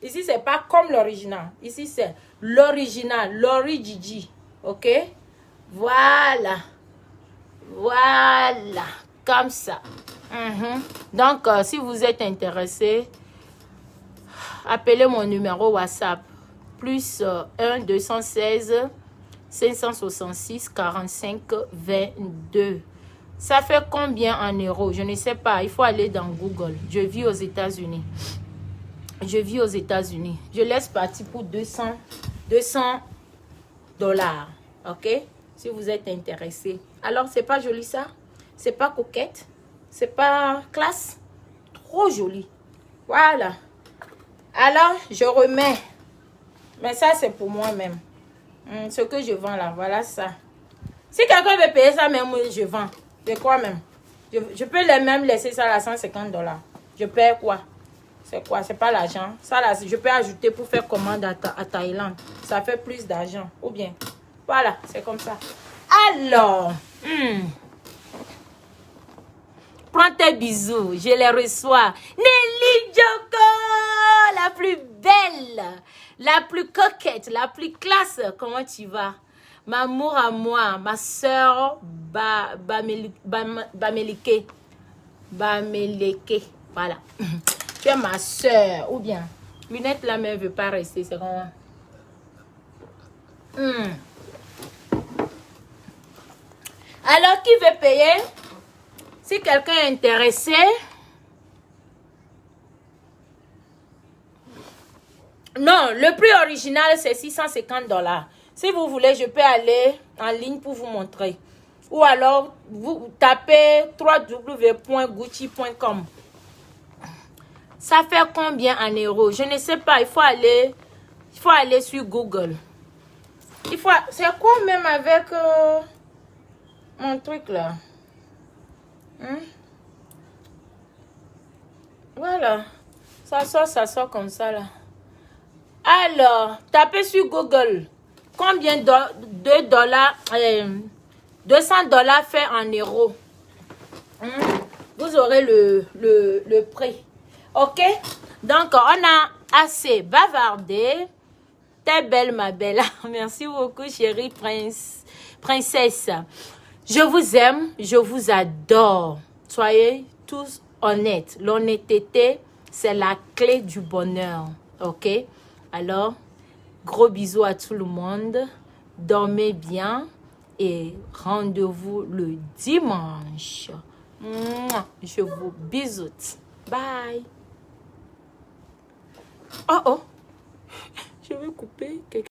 Ici, c'est pas comme l'original. Ici, c'est l'original. L'origigi. Ok? Voilà. Voilà. Comme ça. Donc, si vous êtes intéressé, appelez mon numéro WhatsApp. Plus 1 216 566 45 22. Ça fait combien en euros? Je ne sais pas. Il faut aller dans Google. Je vis aux États-Unis. Je vis aux États-Unis. Je laisse partir pour $200. Ok? Si vous êtes intéressé. Alors, c'est pas joli ça? C'est pas coquette? C'est pas classe? Trop joli. Voilà. Alors, je remets. Mais ça, c'est pour moi-même. Ce que je vends là, voilà ça. Si quelqu'un veut payer ça, même je vends. De quoi même? Je peux même laisser ça à $150. Je paie quoi? C'est quoi? C'est pas l'argent. Ça là, je peux ajouter pour faire commande à Thaïlande. Ça fait plus d'argent. Ou bien, voilà, c'est comme ça. Alors, prends tes bisous. Je les reçois. Nelly Joko, la plus belle, la plus coquette, la plus classe. Comment tu vas? Ma amour à moi, ma soeur Bamelike. Voilà. Tu es ma soeur. Ou bien, lunette là, mais elle ne veut pas rester. C'est comment? Alors, qui veut payer? Si quelqu'un est intéressé, non, le prix original, c'est $650. Si vous voulez, je peux aller en ligne pour vous montrer. Ou alors, vous tapez www.gucci.com. Ça fait combien en euros? Je ne sais pas. Il faut aller sur Google. C'est quoi même avec mon truc là? Voilà. Ça sort comme ça là. Alors, tapez sur Google. Combien $200 fait en euros? Vous aurez le prix. Ok? Donc, on a assez bavardé. T'es belle, ma belle. Merci beaucoup, chérie princesse. Je vous aime, je vous adore. Soyez tous honnêtes. L'honnêteté, c'est la clé du bonheur. Ok? Alors, gros bisous à tout le monde. Dormez bien et rendez-vous le dimanche. Mouah, je vous bisoute. Bye. Oh oh. Je vais couper quelque